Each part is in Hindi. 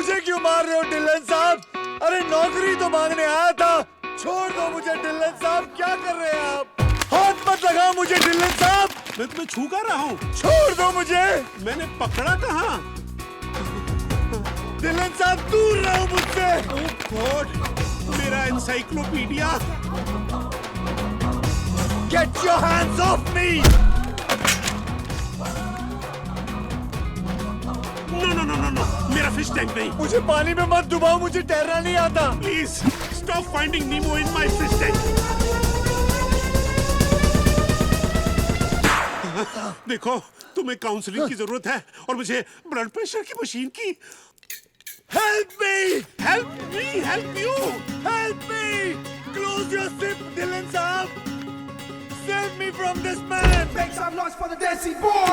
मुझे क्यों मार रहे हो डिलन साहब? अरे नौकरी तो मांगने आया था। छोड़ दो मुझे डिलन साहब, क्या कर रहे हैं आप? हाथ मत लगाओ मुझे डिलन साहब। मैं तुम्हें छू कर रहा हूँ। छोड़ दो मुझे। मैंने पकड़ा कहाँ? डिलन साहब दूर रहो मुझसे। ओह गॉड, मेरा encyclopedia. Get your hands off me! No, मेरा फिश टैंक नहीं। मुझे पानी में मत डुबाओ, मुझे तैरना नहीं आता। Please stop finding Nemo in my fish tank. देखो, तुम्हें काउंसलिंग की जरूरत है और मुझे ब्लड प्रेशर की मशीन की। Help me! Help me, help you! Help me! Close your zip, Dylan साहब. Save me from this man. Make some noise for the Desi boy.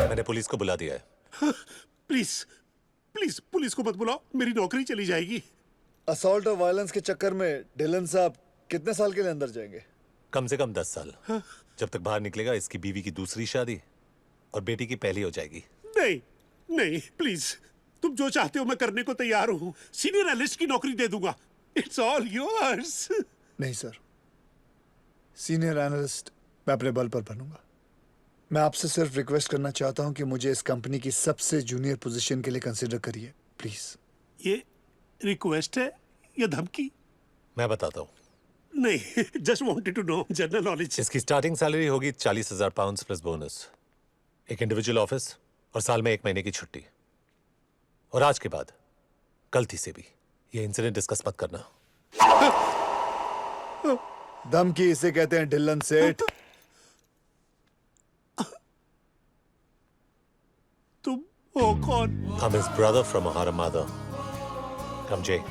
मैंने पुलिस को बुला दिया है। प्लीज प्लीज पुलिस को मत बुलाओ, मेरी नौकरी चली जाएगी। असॉल्ट और वायलेंस के चक्कर में डिलन साहब कितने साल के लिए अंदर जाएंगे? कम से कम 10 साल। जब तक बाहर निकलेगा इसकी बीवी की दूसरी शादी और बेटी की पहली हो जाएगी। नहीं नहीं, प्लीज, तुम जो चाहते हो मैं करने को तैयार हूँ। सीनियर एनालिस्ट की नौकरी दे दूंगा। It's all yours. नहीं सर, सीनियर एनालिस्ट मैं अपने बल पर बनूंगा। मैं आपसे सिर्फ रिक्वेस्ट करना चाहता हूं कि मुझे इस कंपनी की सबसे जूनियर पोजीशन के लिए कंसीडर करिए प्लीज। ये रिक्वेस्ट है या धमकी? मैं बताता हूँ। नहीं, just wanted to know general knowledge. इसकी स्टार्टिंग सैलरी होगी 40,000 पाउंड प्लस बोनस, एक इंडिविजुअल ऑफिस और साल में 1 महीने की छुट्टी। और आज के बाद गलती से भी ये इंसिडेंट डिस्कस मत करना। धमकी इसे कहते हैं डिलन सेठ। तुम हो कौन? I'm his brother from a Hara mother. Come, Jay.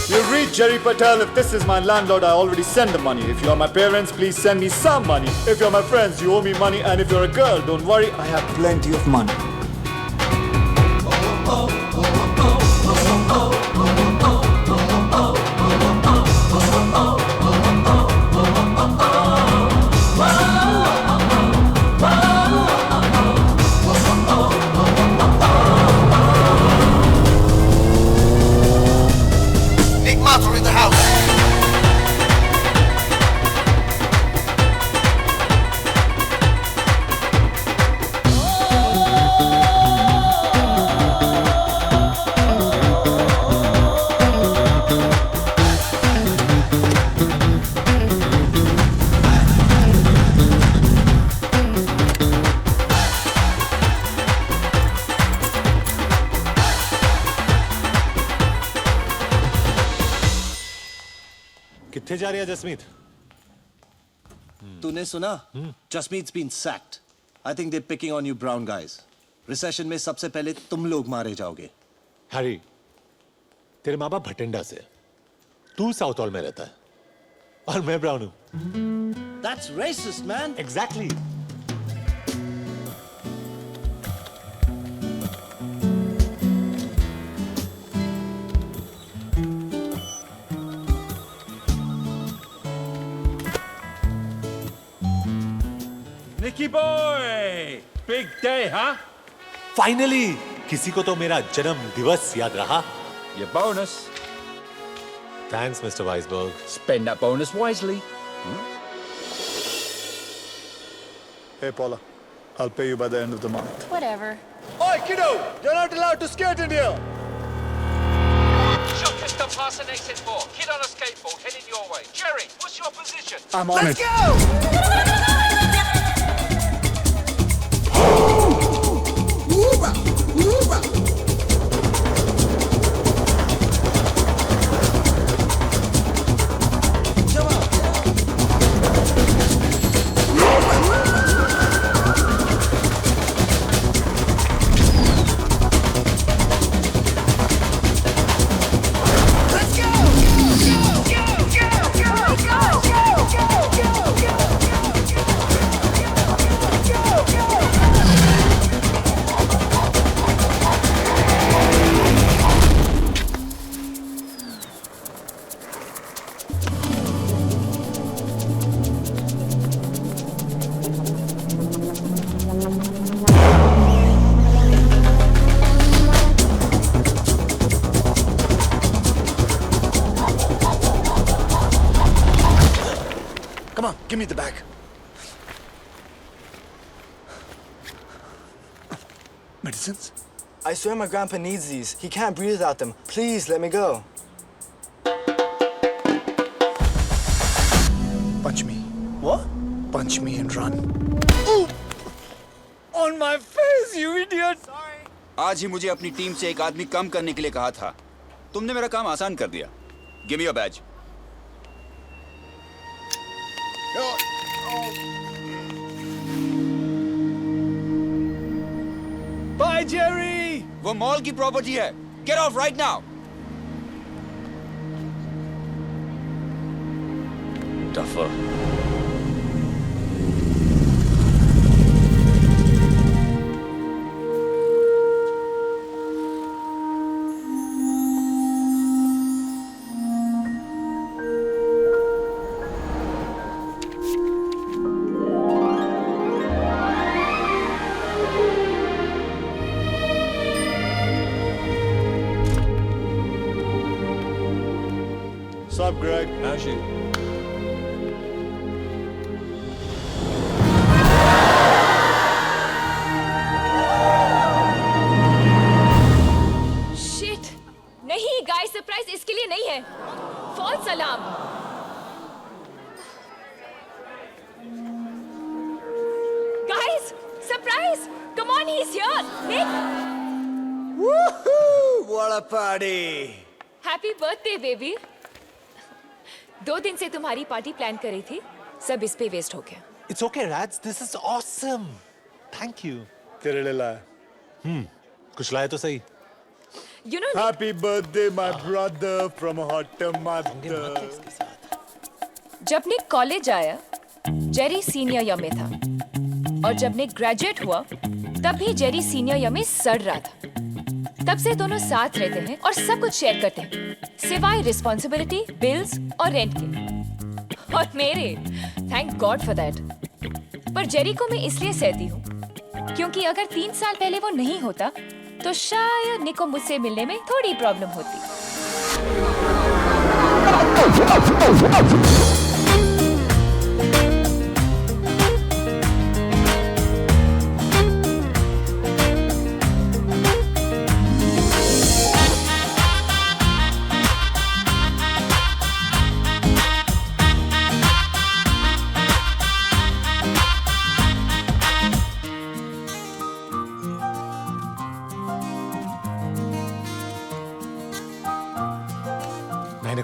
You read Jerry Patel. If this is my landlord, I already send the money. If you are my parents, please send me some money. If you're my friends, you owe me money. And if you're a girl, don't worry, I have plenty of money. Nick Matter in the house. कित्थे जा रही है जसमीत? तूने सुना? Jasmeet's been sacked. I think they're picking on you brown guys. Recession में सबसे पहले तुम लोग मारे जाओगे। हैरी, तेरे माँ बाप भटिंडा से, तू साउथ हॉल में रहता है और मैं ब्राउन हूँ। That's racist, man. Exactly. Nicky boy, big day, huh? Finally किसी को तो मेरा जन्म दिवस याद रहा। Your bonus. Thanks mister Weisberg. Spend that bonus wisely. Hey Paula, I'll pay you by the end of the month. Whatever. Oi kiddo, you're not allowed to skate in here. Shopkeeper passing exit 4. Kid on a skateboard heading your way. Jerry, what's your position? I'm on it. Come on, give me the bag. Medicines? I swear my grandpa needs these. He can't breathe without them. Please, let me go. Punch me. What? Punch me and run. On my face, you idiot! आज ही मुझे अपनी टीम से एक आदमी कम करने के लिए कहा था। तुमने मेरा काम आसान कर दिया। Give me your badge. Bye, Jerry! वो मॉल की प्रॉपर्टी है। Get off right now. Duffer. Sup, Greg? How's you? Shit नहीं गाइस, सरप्राइज इसके लिए नहीं है। False alarm. Guys, surprise! Come on, he is here. Nick, Woohoo! What a party! Happy birthday baby. 2 दिन से तुम्हारी पार्टी प्लान करी थी, सब इस पे वेस्ट हो गया। It's okay, Rads. This is awesome. Thank you. तेरे लिए लाया। कुछ लाए तो सही। You know Happy birthday, my brother from a hot mother. जब निक कॉलेज आया, जेरी सीनियर ईयर में था, और जब निक ग्रेजुएट हुआ, तब भी जेरी सीनियर ईयर में सड़ रहा था। तब से दोनों साथ रहते हैं और सब कुछ शेयर करते हैं, सिवाय रिस्पॉन्सिबिलिटी, बिल्स और रेंट के। और मेरे, थैंक गॉड फॉर दैट। पर जेरी को मैं इसलिए सहती हूँ क्योंकि अगर 3 साल पहले वो नहीं होता तो शायद निक को मुझसे मिलने में थोड़ी प्रॉब्लम होती।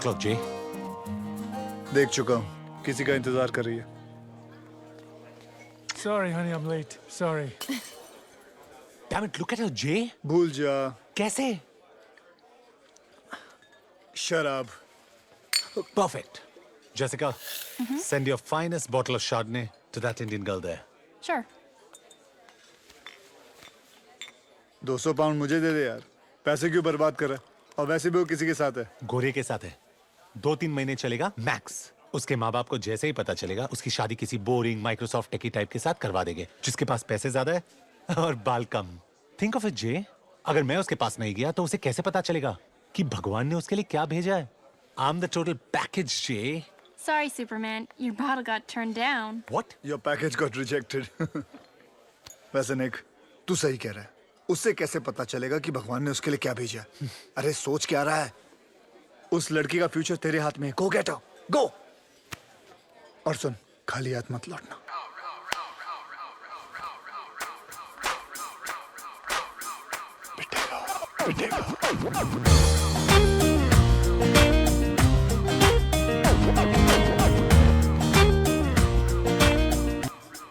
o'clock, Jay. देख चुका हूँ, किसी का इंतजार कर रही है। Sorry, honey, I'm late. Sorry. Damn it, look at her, Jay. भूल जा। कैसे? शराब। Perfect. Jessica, send your finest bottle of Chardonnay to that Indian girl there. Sure. 200 pound मुझे दे दे यार। पैसे क्यों बर्बाद कर रहा है? और वैसे भी वो किसी के साथ है। गोरे के साथ है। 2-3 महीने चलेगा मैक्स। उसके माँ बाप को जैसे ही पता चलेगा, उसकी शादी किसी बोरिंग माइक्रोसॉफ्ट टेकी टाइप के साथ करवा देंगे, जिसके पास पैसे ज्यादा है और बाल कम। थिंक ऑफ इट जे, अगर मैं उसके पास नहीं गया तो उसे कैसे पता चलेगा कि भगवान ने उसके लिए क्या भेजा है? I'm the total package, Jay. Sorry, Superman. Your bottle got turned down. What? Your package got rejected. वैसे निक, तू सही कह रहा है। उससे कैसे पता चलेगा कि भगवान ने उसके लिए क्या भेजा? अरे सोच क्या रहा है? उस लड़की का फ्यूचर तेरे हाथ में है। Go get her. Go. और सुन, खाली हाथ मत लौटना।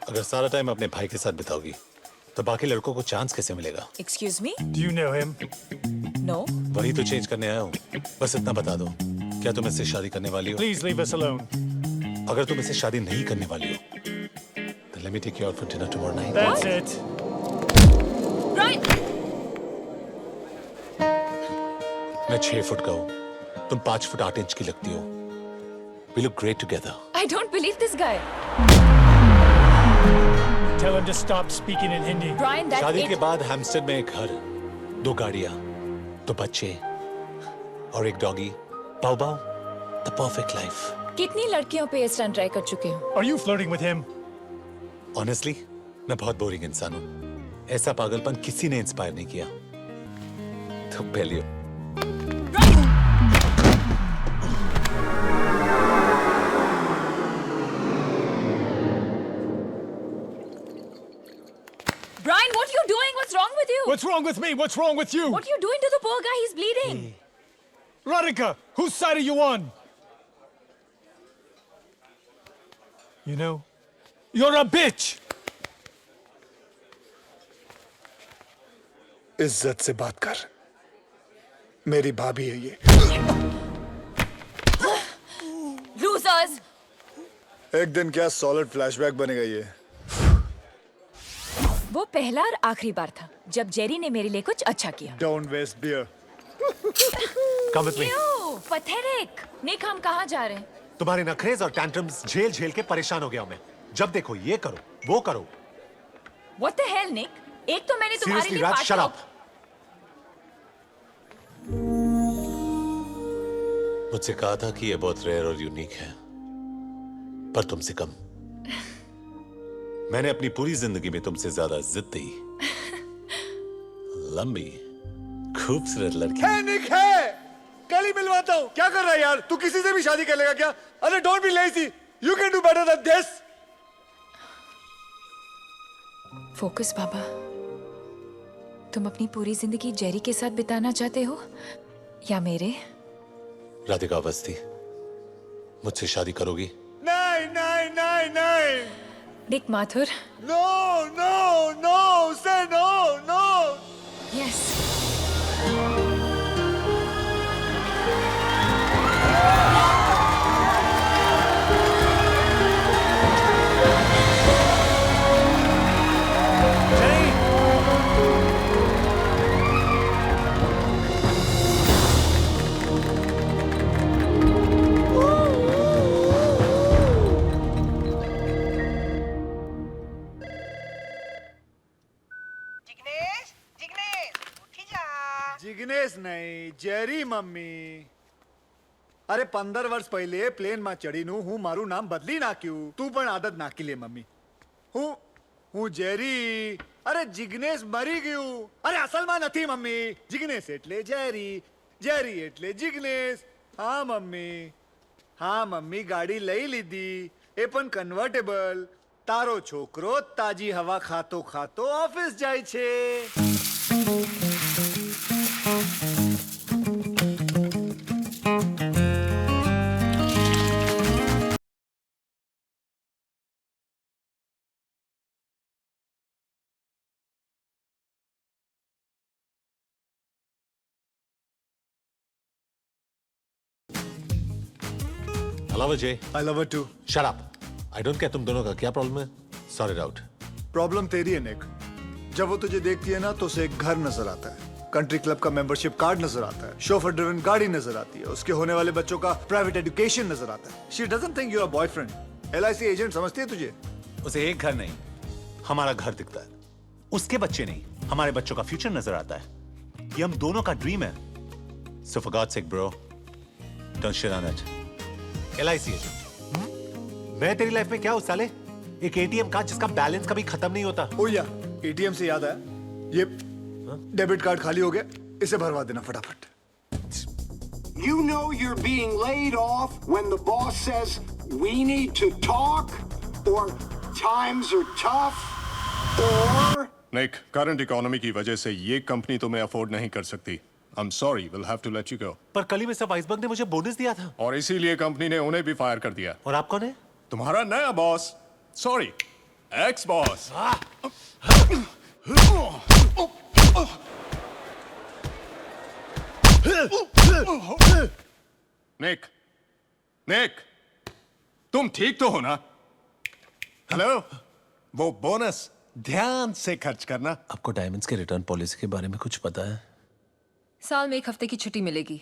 अगर सारा टाइम अपने भाई के साथ बिताओगी तो बाकी लड़कों को चांस कैसे मिलेगा? Excuse me? Do you know him? No. वही तो चेंज करने आया हूँ। बस इतना बता दो, क्या तुम इससे शादी करने वाली हो? Please leave us alone. अगर तुम इससे शादी नहीं करने वाली हो, then let me take you out for dinner tomorrow night. That's it. Brian! मैं 6 फुट का हूँ, तुम 5 फुट 8 इंच की लगती हो। We look great together. I don't believe this guy. Tell him to stop speaking in Hindi. Brian, that's शादी के it. बाद हैम्स्टेड में एक घर, 2 गाड़ियाँ, 2 बच्चे और एक डॉगी, बाऊ बाऊ। The perfect life. कितनी लड़कियों पे इस तरह ट्राई कर चुके हो? Are you flirting with him? Honestly, मैं बहुत बोरिंग इंसान हूँ. ऐसा पागलपन किसी ने इंस्पायर नहीं किया. तो पहले Brian, what are you doing? What's wrong with you? What's wrong with me? What's wrong with you? What are you doing to the poor guy? He's bleeding. Radhika, whose side are you on? You know, you're a bitch. इज्जत से बात कर. मेरी भाभी है ये. Losers. एक दिन क्या सॉलिड फ्लैशबैक बनेगा ये. वो पहला और आखिरी बार था जब जेरी ने मेरे लिए कुछ अच्छा किया. Don't waste beer. Come with me. क्यों? Pathetic. निक, हम कहाँ जा रहे हैं? तुम्हारे नखरेज और टैंट्रम्स झेल झेल के परेशान हो गया हूं मैं. जब देखो ये करो, वो करो. What the hell, Nick? एक तो मैंने तुम्हारे Seriously, लिए Raj, पार्टी shut up. मुझसे कहा था कि ये बहुत रेयर और यूनिक है, पर तुमसे कम. मैंने अपनी पूरी जिंदगी में तुमसे ज्यादा जिद्दी, लंबी, खूबसूरत लड़की. है निक है. कल ही मिलवाता हूँ. क्या कर रहा है यार? तू किसी से भी शादी कर लेगा क्या? अरे don't be lazy. You can do better than this. Focus बाबा. तुम अपनी पूरी जिंदगी जेरी के साथ बिताना चाहते हो या मेरे? राधिका अवस्थी, मुझसे शादी करोगी? नहीं नहीं नहीं नहीं. निक Mathur. No no no. Say no no. Yes. Jignesh नहीं, जेरी मम्मी. अरे 15 વર્ષ પહેલે પ્લેનમાં ચડીનું હું મારું નામ બદલી નાખ્યું. તું પણ આદત નાખી લે મમ્મી. હું જેરી. અરે જિગ્નેશ મરી ગયું. અરે અસલમાં નથી મમ્મી. જિગ્નેશ એટલે જેરી, જેરી એટલે જિગ્નેશ. હા મમ્મી, હા મમ્મી, ગાડી લઈ લીધી, એ પણ કન્વર્ટેબલ. તારો છોકરો તાજી હવા ખાતો ખાતો ઓફિસ જાય છે. I love her, Jay. I love her too. Shut up. I don't care तुम दोनों का क्या प्रॉब्लम है. Sort it out. प्रॉब्लम तेरी है निक. जब वो तुझे देखती है ना तो उसे एक घर नजर आता है, कंट्री क्लब का मेंबरशिप कार्ड नजर आता है, शोफर ड्रिवन गाड़ी नजर आती है, उसके होने वाले बच्चों का प्राइवेट एजुकेशन नजर आता है. She doesn't think you are boyfriend. LIC agent समझती है तुझे. उसे एक घर नहीं, हमारा घर दिखता है. उसके बच्चे नहीं, हमारे बच्चों का फ्यूचर नजर आता है. ये हम दोनों का ड्रीम है. So for God's sake, bro, don't shit on it. LIC agent. मैं तेरी लाइफ में क्या हूं साले? एक ATM कार्ड जिसका बैलेंस कभी खत्म नहीं होता. ओ या, ATM से याद आया, ये डेबिट कार्ड खाली हो गया, इसे भरवा देना फटाफट. You know you're being laid off when the boss says we need to talk, or times are tough, or... Nick, current economy की वजह से ये कंपनी तुम्हें अफोर्ड नहीं कर सकती. I'm sorry, we'll have to let you go. पर कल ही मिस्टर वाइसबर्ग ने मुझे बोनस दिया था. और इसीलिए कंपनी ने उन्हें भी फायर कर दिया. और आप कौन है? तुम्हारा नया boss. Sorry, ex boss. Nick, Nick, तुम ठीक तो हो ना? हेलो, वो बोनस ध्यान से खर्च करना. आपको डायमंड्स के रिटर्न पॉलिसी के बारे में कुछ पता है? साल में 1 हफ्ते की छुट्टी मिलेगी.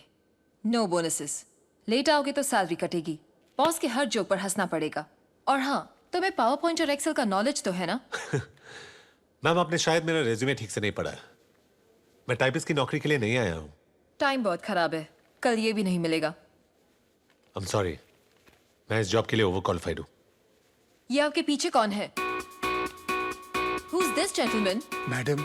No bonuses. लेट आओगे तो सैलरी कटेगी. बॉस के हर जोक पर हंसना पड़ेगा. और हाँ, तुम्हें पावर पॉइंट और एक्सेल का नॉलेज तो है ना? मैम, आपने शायद मेरा रेज्यूमे ठीक से नहीं पढ़ा है. मैं टाइपिस्ट की नौकरी के लिए नहीं आया हूँ. टाइम बहुत खराब है. कल ये भी नहीं मिलेगा. I'm sorry. मैं इस जॉब के लिए ओवर क्वालिफाइड हूँ. ये आपके पीछे कौन है? Who's this gentleman? मैडम,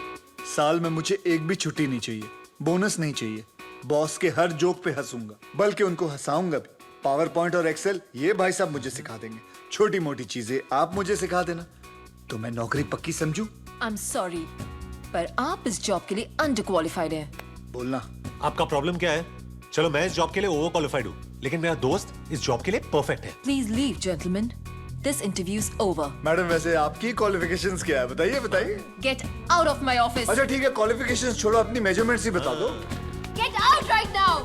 साल में मुझे एक भी छुट्टी नहीं चाहिए, बोनस नहीं चाहिए. बॉस के हर जोक पे हंसूंगा, बल्कि उनको हंसाऊंगा भी. पावर पॉइंट और एक्सेल ये भाई साहब मुझे सिखा देंगे. छोटी मोटी चीजें आप मुझे सिखा देना, तो मैं नौकरी पक्की समझूं. I'm sorry, पर आप इस जॉब के लिए अंडर क्वालिफाइड हैं. बोलना. आपका प्रॉब्लम क्या है? चलो मैं इस जॉब के लिए ओवर क्वालिफाइड हूँ, लेकिन मेरा दोस्त इस जॉब के लिए परफेक्ट है. Please leave, gentlemen. This interview's over. Madam, वैसे आपकी क्वालिफिकेशंस क्या है? बताइए बताइए. Get out of my office. अच्छा ठीक है, क्वालिफिकेशंस छोड़ो, अपनी मेजरमेंट्स ही बता दो. Get out right now.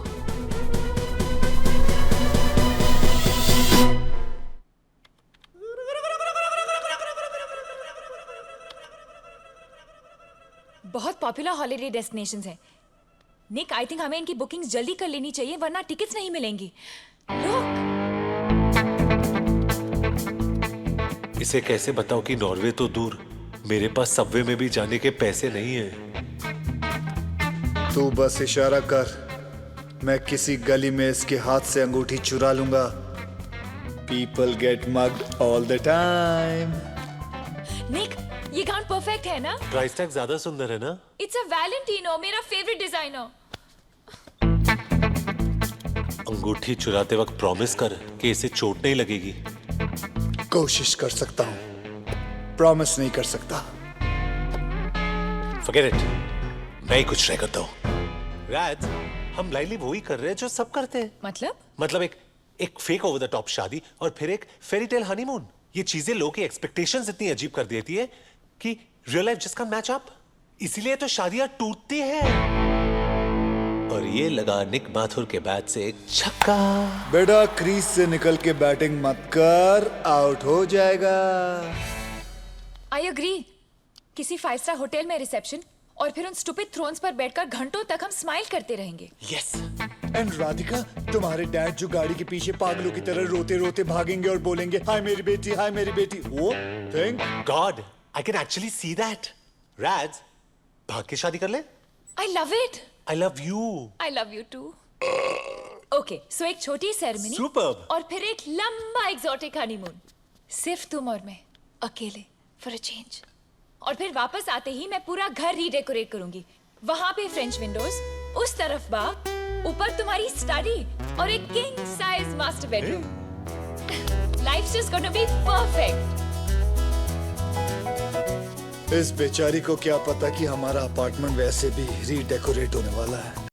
बहुत पॉपुलर हॉलिडे डेस्टिनेशंस हैं. निक, आई थिंक हमें इनकी बुकिंग्स जल्दी कर लेनी चाहिए, वरना टिकट्स नहीं मिलेंगी. Look. इसे कैसे बताऊं कि नॉर्वे तो दूर, मेरे पास सबवे में भी जाने के पैसे नहीं हैं. तू बस इशारा कर, मैं किसी गली में इसके हाथ से अंगूठी चुरा लूंगा. People get mugged all the time. निक, ये गाउन परफेक्ट है ना? प्राइस टैग ज्यादा सुंदर है ना? इट्स अ वैलेंटिनो, मेरा फेवरेट डिजाइनर. अंगूठी चुराते वक्त प्रॉमिस कर कि इसे चोट नहीं लगेगी. कोशिश कर सकता हूँ, प्रॉमिस नहीं कर सकता. Forget it. मैं ही कुछ ट्राई करता हूँ. राज, हम लाइनली वो ही कर रहे हैं जो सब करते हैं. मतलब एक फेक ओवर द टॉप शादी और फिर एक फेरी टेल हनीमून. ये चीजें लोगों की एक्सपेक्टेशंस इतनी अजीब कर देती है कि रियल लाइफ जिसका मैच अप. इसीलिए तो शादियां टूटती हैं. और ये लगा निक माथुर के बैट से एक छक्का. बेटा, क्रीज से निकल के बैटिंग मत कर, आउट हो जाएगा. I agree. किसी 5 स्टार होटल में रिसेप्शन और फिर उन स्टूपिड थ्रोन्स पर बैठकर घंटों तक हम स्माइल करते रहेंगे. यस. एंड राधिका, तुम्हारे डैड जो गाड़ी के पीछे पागलों की तरह रोते रोते भागेंगे और बोलेंगे हाय मेरी बेटी, हाय मेरी बेटी. वो thank god I can actually see that. Raj, भाग के शादी कर ले. I love it. I love you. I love you too. Okay, so एक छोटी सेरेमनी Superb. और फिर एक लंबा एग्जॉटिक हनीमून. सिर्फ तुम और मैं, अकेले, फॉर अ चेंज. और फिर वापस आते ही मैं पूरा घर रीडेकोरेट करूंगी. वहां पे फ्रेंच विंडोज, उस तरफ बाग, ऊपर तुम्हारी स्टडी और एक king size master bedroom. Life's just gonna be perfect. इस बेचारी को क्या पता कि हमारा अपार्टमेंट वैसे भी रीडेकोरेट होने वाला है.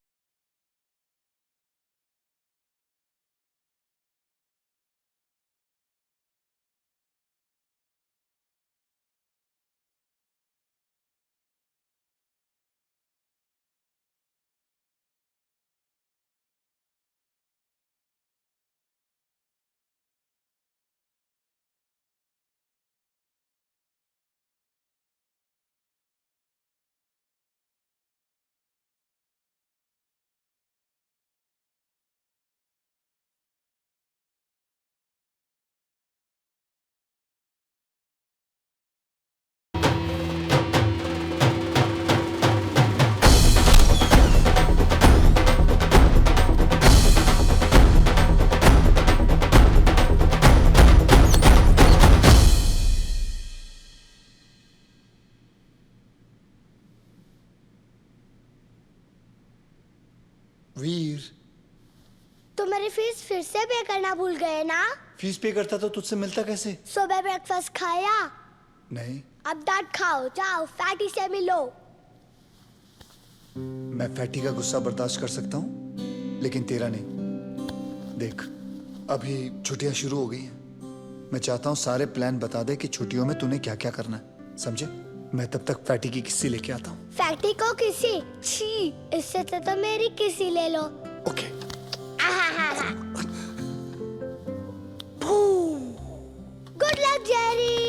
वीर, तो मेरी फीस फिर से पे करना भूल गए ना? फीस पे करता तो तुझसे मिलता कैसे? सुबह ब्रेकफास्ट खाया? नहीं. अब डांट खाओ, जाओ फैटी से मिलो. मैं फैटी का गुस्सा बर्दाश्त कर सकता हूँ, लेकिन तेरा नहीं. देख, अभी छुट्टियां शुरू हो गई हैं. मैं चाहता हूँ सारे प्लान बता दे कि छुट्टियों में तूने क्या क्या करना है. समझे? मैं तब तक फैटी की किस्सी लेके आता हूँ. फैटी को किसी? छी, इससे तो मेरी किसी ले लो. Okay. Good luck Jerry.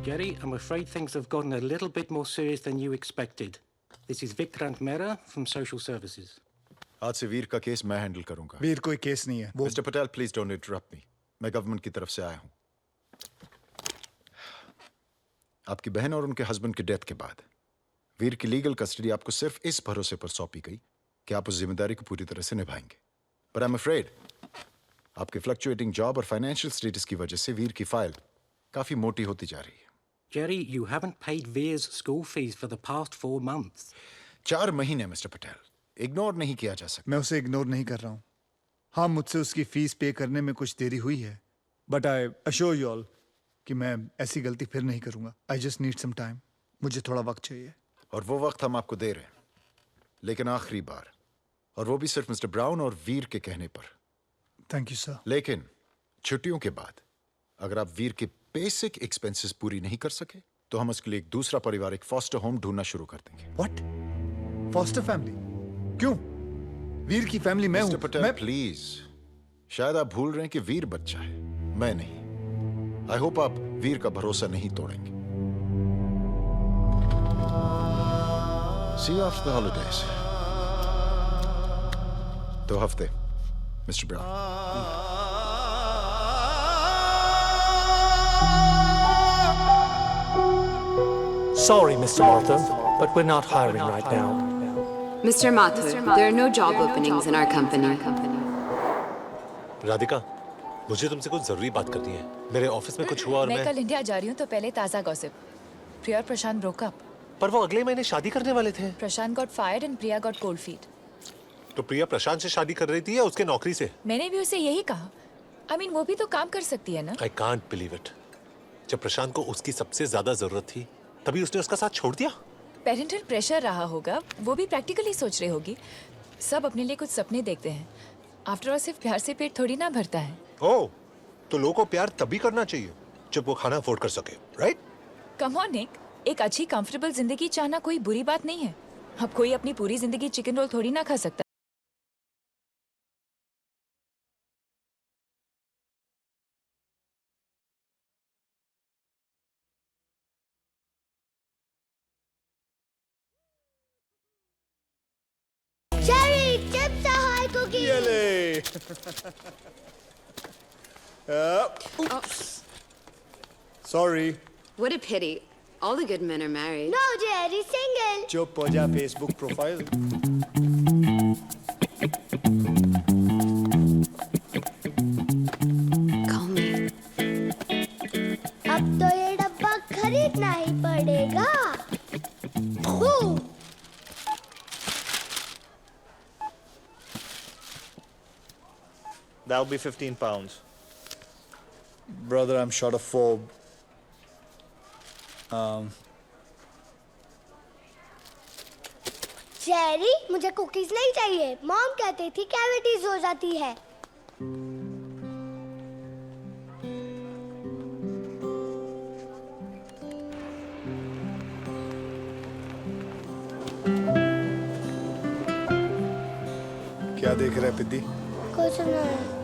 Jerry, I'm afraid things have gotten a little bit more serious than you expected. This is Vikrant Mehra from Social Services. आज से वीर का केस मैं हैंडल करूंगा. वीर कोई केस नहीं है. Mister Patel, please don't interrupt मी. मैं गवर्नमेंट की तरफ से आया हूं. आपकी बहन और उनके हस्बैंड की डेथ के बाद वीर की लीगल कस्टडी आपको सिर्फ इस भरोसे पर सौंपी गई कि आप उस जिम्मेदारी को पूरी तरह से निभाएंगे। पर आई एम अफ्रेड आपके फ्लक्चुएटिंग जॉब और फाइनेंशियल स्टेटस की वजह से वीर की फाइल काफी मोटी होती जा रही है। Jerry, you haven't paid Veer's school fees for the past 4 months. 4 महीने मिस्टर पटेल, इग्नोर नहीं किया जा सकता। मैं उसे इग्नोर नहीं कर रहा हूँ। हाँ, मुझसे उसकी फीस पे करने में कुछ देरी हुई है, but I assure you all कि मैं ऐसी गलती फिर नहीं करूंगा। I just need some time. मुझे थोड़ा वक्त चाहिए। और वो वक्त हम आपको दे रहे हैं, लेकिन आखिरी बार, और वो भी सिर्फ मिस्टर ब्राउन और वीर के कहने पर। Thank you sir. लेकिन छुट्टियों के बाद अगर आप वीर के बेसिक एक्सपेंसेस पूरी नहीं कर सके तो हम उसके लिए एक दूसरा पारिवारिक फॉस्टर होम ढूंढना शुरू कर देंगे। व्हाट? Foster family? क्यों? वीर की फैमिली मैं हूं। मिस्टर पटेल प्लीज, शायद आप भूल रहे हैं कि वीर बच्चा है, मैं नहीं। आई होप आप वीर का भरोसा नहीं तोड़ेंगे। सी यू आफ्टर द हॉलिडेज। 2 हफ्ते mister brown. Sorry, Mr. Martha, but we're not hiring right now. Mr. Mathur, there are no job openings in our company. Radhika, मुझे तुमसे कुछ जरूरी बात करनी है। मेरे ऑफिस में कुछ हुआ और मैं कल इंडिया जा रही हूँ, तो पहले ताज़ा गॉसिप। प्रिया और प्रशांत ब्रोक अप। पर वो अगले महीने शादी करने वाले थे। Prashant got fired and Priya got cold feet. तो प्रिया प्रशांत से शादी कर रही थी या उसके नौकरी से? मैंने भी उसे यही कहा। I mean, वो भी तो काम कर सकती है ना। I can't believe it. जब प्रशांत को उसकी सबसे ज्यादा जरूरत थी, तभी उसने उसका साथ छोड़ दिया। पेरेंटल प्रेशर रहा होगा, वो भी प्रैक्टिकली सोच रही होगी। सब अपने लिए कुछ सपने देखते हैं। आफ्टर ऑल सिर्फ प्यार से पेट थोड़ी ना भरता है। ओह, तो लोगों को प्यार तभी करना चाहिए जब वो खाना अफोर्ड कर सके, राइट? कम ऑन निक, एक अच्छी कंफर्टेबल जिंदगी चाहना कोई बुरी बात नहीं है। अब कोई अपनी पूरी जिंदगी चिकन रोल थोड़ी ना खा सकता। Jerry, chips are high cookies. Oops. Sorry. What a pity. All the good men are married. No, Jerry, single. चुप हो जा, फेसबुक प्रोफाइल। Call me. अब तो ये डब्बा खरीदना ही पड़ेगा। Boom. That'll be 15 pounds. Brother, I'm short of 4. Jerry, मुझे कुकीज नहीं चाहिए। मॉम कहती थी कैविटीज हो जाती है। क्या देख रहा है पिद्दी? कुछ नहीं।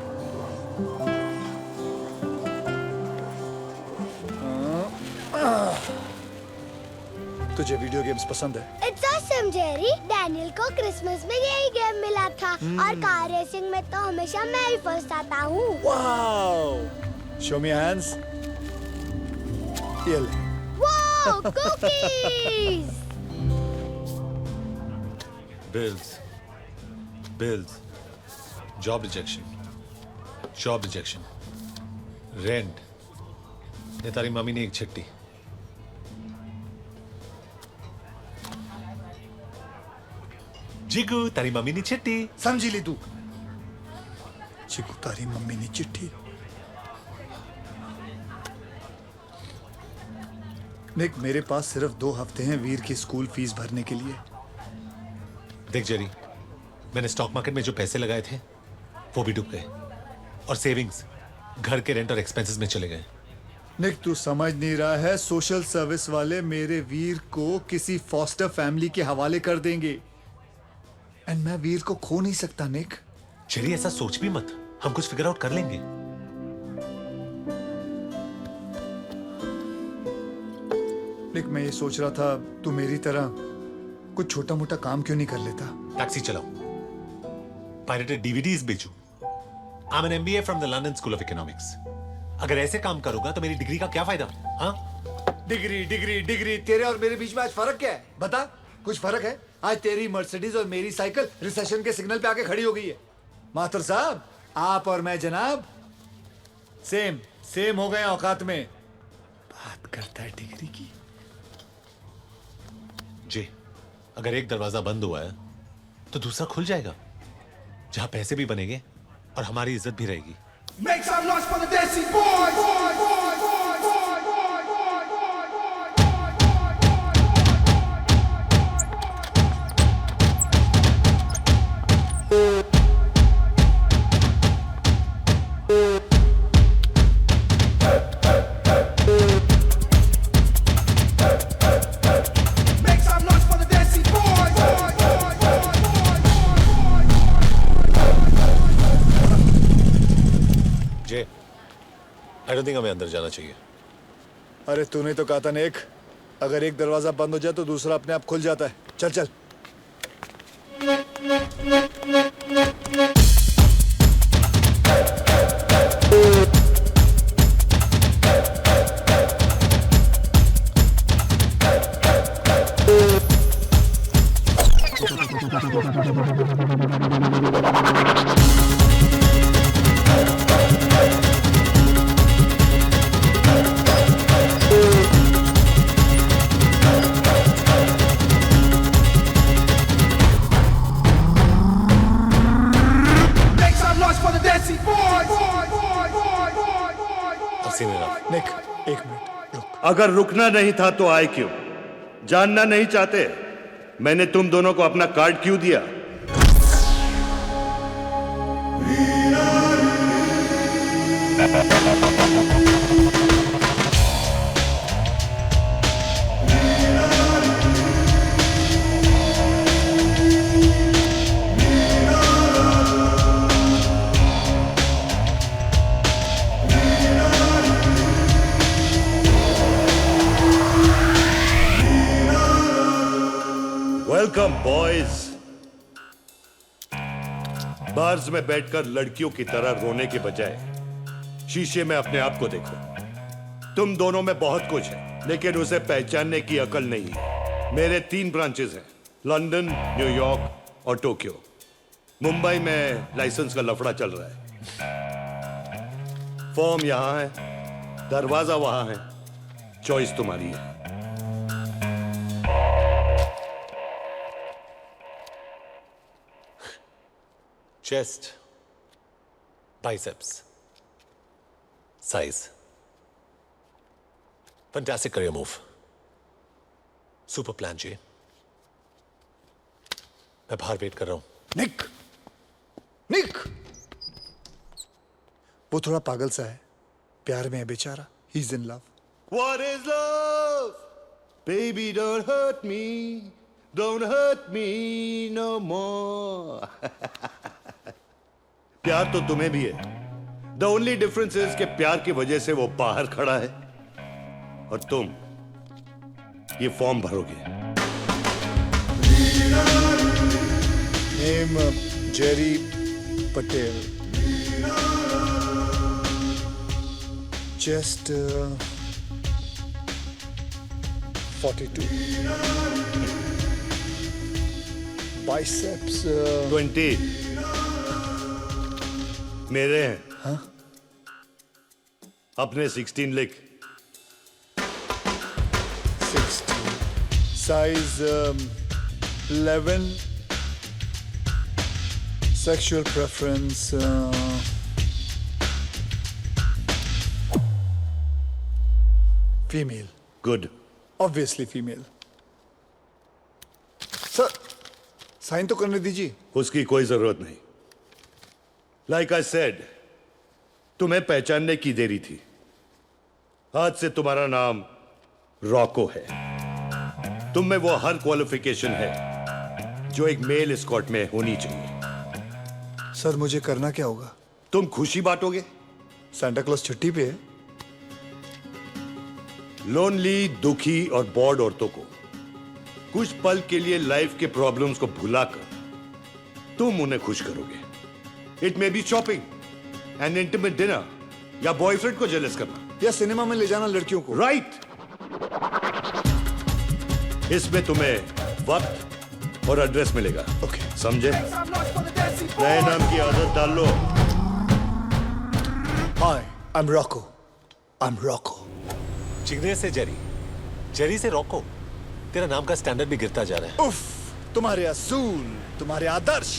तुझे वीडियो गेम्स पसंद है? It's awesome, Jerry. डैनियल को क्रिसमस में यही गेम मिला था और कार रेसिंग में तो हमेशा मैं ही फर्स्ट आता हूँ। Wow! Show me your hands. ये ले। Wow, cookies! Bills, job rejection, rent. ये तारी मम्मी ने एक चिट्ठी। जिगू, तारी मम्मी ने चिट्ठी। समझी ली तू? जिगू, तारी मम्मी ने चिट्ठी। निक, मेरे पास सिर्फ 2 हफ्ते हैं वीर की स्कूल फीस भरने के लिए। देख जेरी, मैंने स्टॉक मार्केट में जो पैसे लगाए थे वो भी डूब गए और सेविंग्स घर के रेंट और एक्सपेंसेस में चले गए। निक, तू समझ नहीं रहा है, सोशल सर्विस वाले मेरे वीर को किसी फॉस्टर फैमिली के हवाले कर देंगे एंड मैं वीर को खो नहीं सकता। निक, जेरी ऐसा सोच भी मत, हम कुछ फिगर आउट कर लेंगे। निक, मैं ये सोच रहा था तू मेरी तरह कुछ छोटा मोटा काम क्यों नहीं कर लेता? टैक्सी चलाओ, पायरेटेड डीवीडीज बेचूं। I am an MBA from the London school of economics. अगर ऐसे काम करूंगा तो मेरी डिग्री का क्या फायदा? हाँ, डिग्री, तेरे और मेरे बीच में आज फर्क क्या है? बता, कुछ फर्क है? आज तेरी मर्सिडीज और मेरी साइकिल रिसेशन के सिग्नल पे आके खड़ी हो गई है। माथुर साहब, आप और मैं जनाब सेम हो गए औकात में। बात करता है डिग्री की। जी, अगर एक दरवाजा बंद हुआ है तो दूसरा खुल जाएगा, जहां पैसे भी बनेंगे और हमारी इज्जत भी रहेगी। Make some noise for the Desi boys! Make some noise for the Desi boys! J, I don't think हमें अंदर जाना चाहिए। अरे तूने तो कहा था नेक, अगर एक दरवाजा बंद हो जाए तो दूसरा अपने आप खुल जाता है। चल चल। Make some noise for the Desi boys! नेक, एक मिनट। अगर रुकना नहीं था तो आए क्यों? जानना नहीं चाहते मैंने तुम दोनों को अपना कार्ड क्यों दिया? Welcome boys. बार्स में बैठकर लड़कियों की तरह रोने के बजाय शीशे में अपने आप को देखो। तुम दोनों में बहुत कुछ है, लेकिन उसे पहचानने की अकल नहीं है। मेरे 3 ब्रांचेस हैं, लंदन, न्यूयॉर्क और टोक्यो। मुंबई में लाइसेंस का लफड़ा चल रहा है। फॉर्म यहां है, दरवाजा वहां है, चॉइस तुम्हारी है। Chest, biceps, size, fantastic career move, super plan जी। मैं बाहर वेट कर रहा हूं। निक, वो थोड़ा पागल सा है, प्यार में है बेचारा। He is in love. What is love? Baby, don't hurt me. Don't hurt me no more. प्यार तो तुम्हें भी है। The only difference is कि प्यार की वजह से वो बाहर खड़ा है और तुम ये फॉर्म भरोगे। Name Jerry Patel. Chest 42। Biceps 20। मेरे हैं। हाँ? अपने 16 लिख। 16। Size 11। Sexual preference female. Good. Obviously female. Sir, sign तो करने दीजिए। उसकी कोई जरूरत नहीं। लाइक आई सेड, तुम्हें पहचानने की देरी थी। आज से तुम्हारा नाम रॉको है। तुम में वो हर क्वालिफिकेशन है जो एक मेल एस्कॉर्ट में होनी चाहिए। सर, मुझे करना क्या होगा? तुम खुशी बांटोगे। सांता क्लॉज छुट्टी पे है। लोनली, दुखी और बोर्ड औरतों को कुछ पल के लिए लाइफ के प्रॉब्लम्स को भुलाकर तुम उन्हें खुश करोगे। It may be shopping, N intimate dinner, या बॉयफ्रेंड को जेलस करना, या सिनेमा में ले जाना लड़कियों को। राइट। इसमें तुम्हें वक्त, और एड्रेस मिलेगा। ओके समझे? नए नाम की आदत डाल लो। हाय, आई एम रॉको। चिगने से जेरी, जेरी से रॉको। तेरा नाम का स्टैंडर्ड भी गिरता जा रहा है। उफ, तुम्हारे असूल, तुम्हारे आदर्श,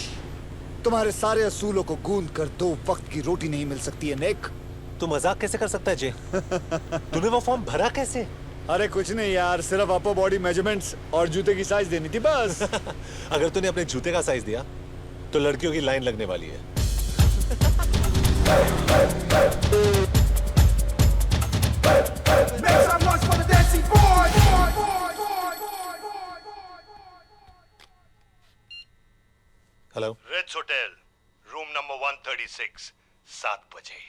तुम्हारे सारे असूलों को गूंद कर 2 वक्त की रोटी नहीं मिल सकती है निक। तू मजाक कैसे कर सकता है जे? तूने वो फॉर्म भरा कैसे? अरे कुछ नहीं यार, सिर्फ अपर बॉडी मेजरमेंट्स और जूते की साइज देनी थी बस। अगर तूने अपने जूते का साइज दिया तो लड़कियों की लाइन लगने वाली है। Hello, Ritz hotel, room number 136, 7 बजे।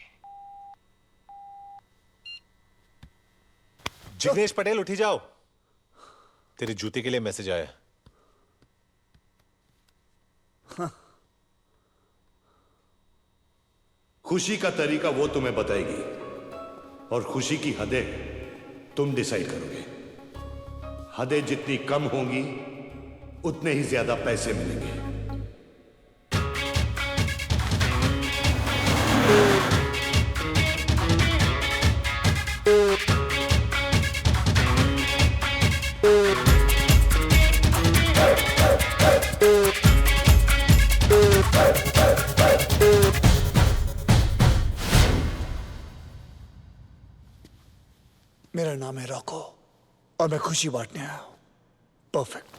जिग्नेश पटेल उठी जाओ, तेरे जूते के लिए मैसेज आया। खुशी का तरीका वो तुम्हें बताएगी और खुशी की हदें तुम डिसाइड करोगे। हदें जितनी कम होंगी उतने ही ज्यादा पैसे मिलेंगे। मेरा नाम है रॉको और मैं खुशी बांटने आया हूं। परफेक्ट।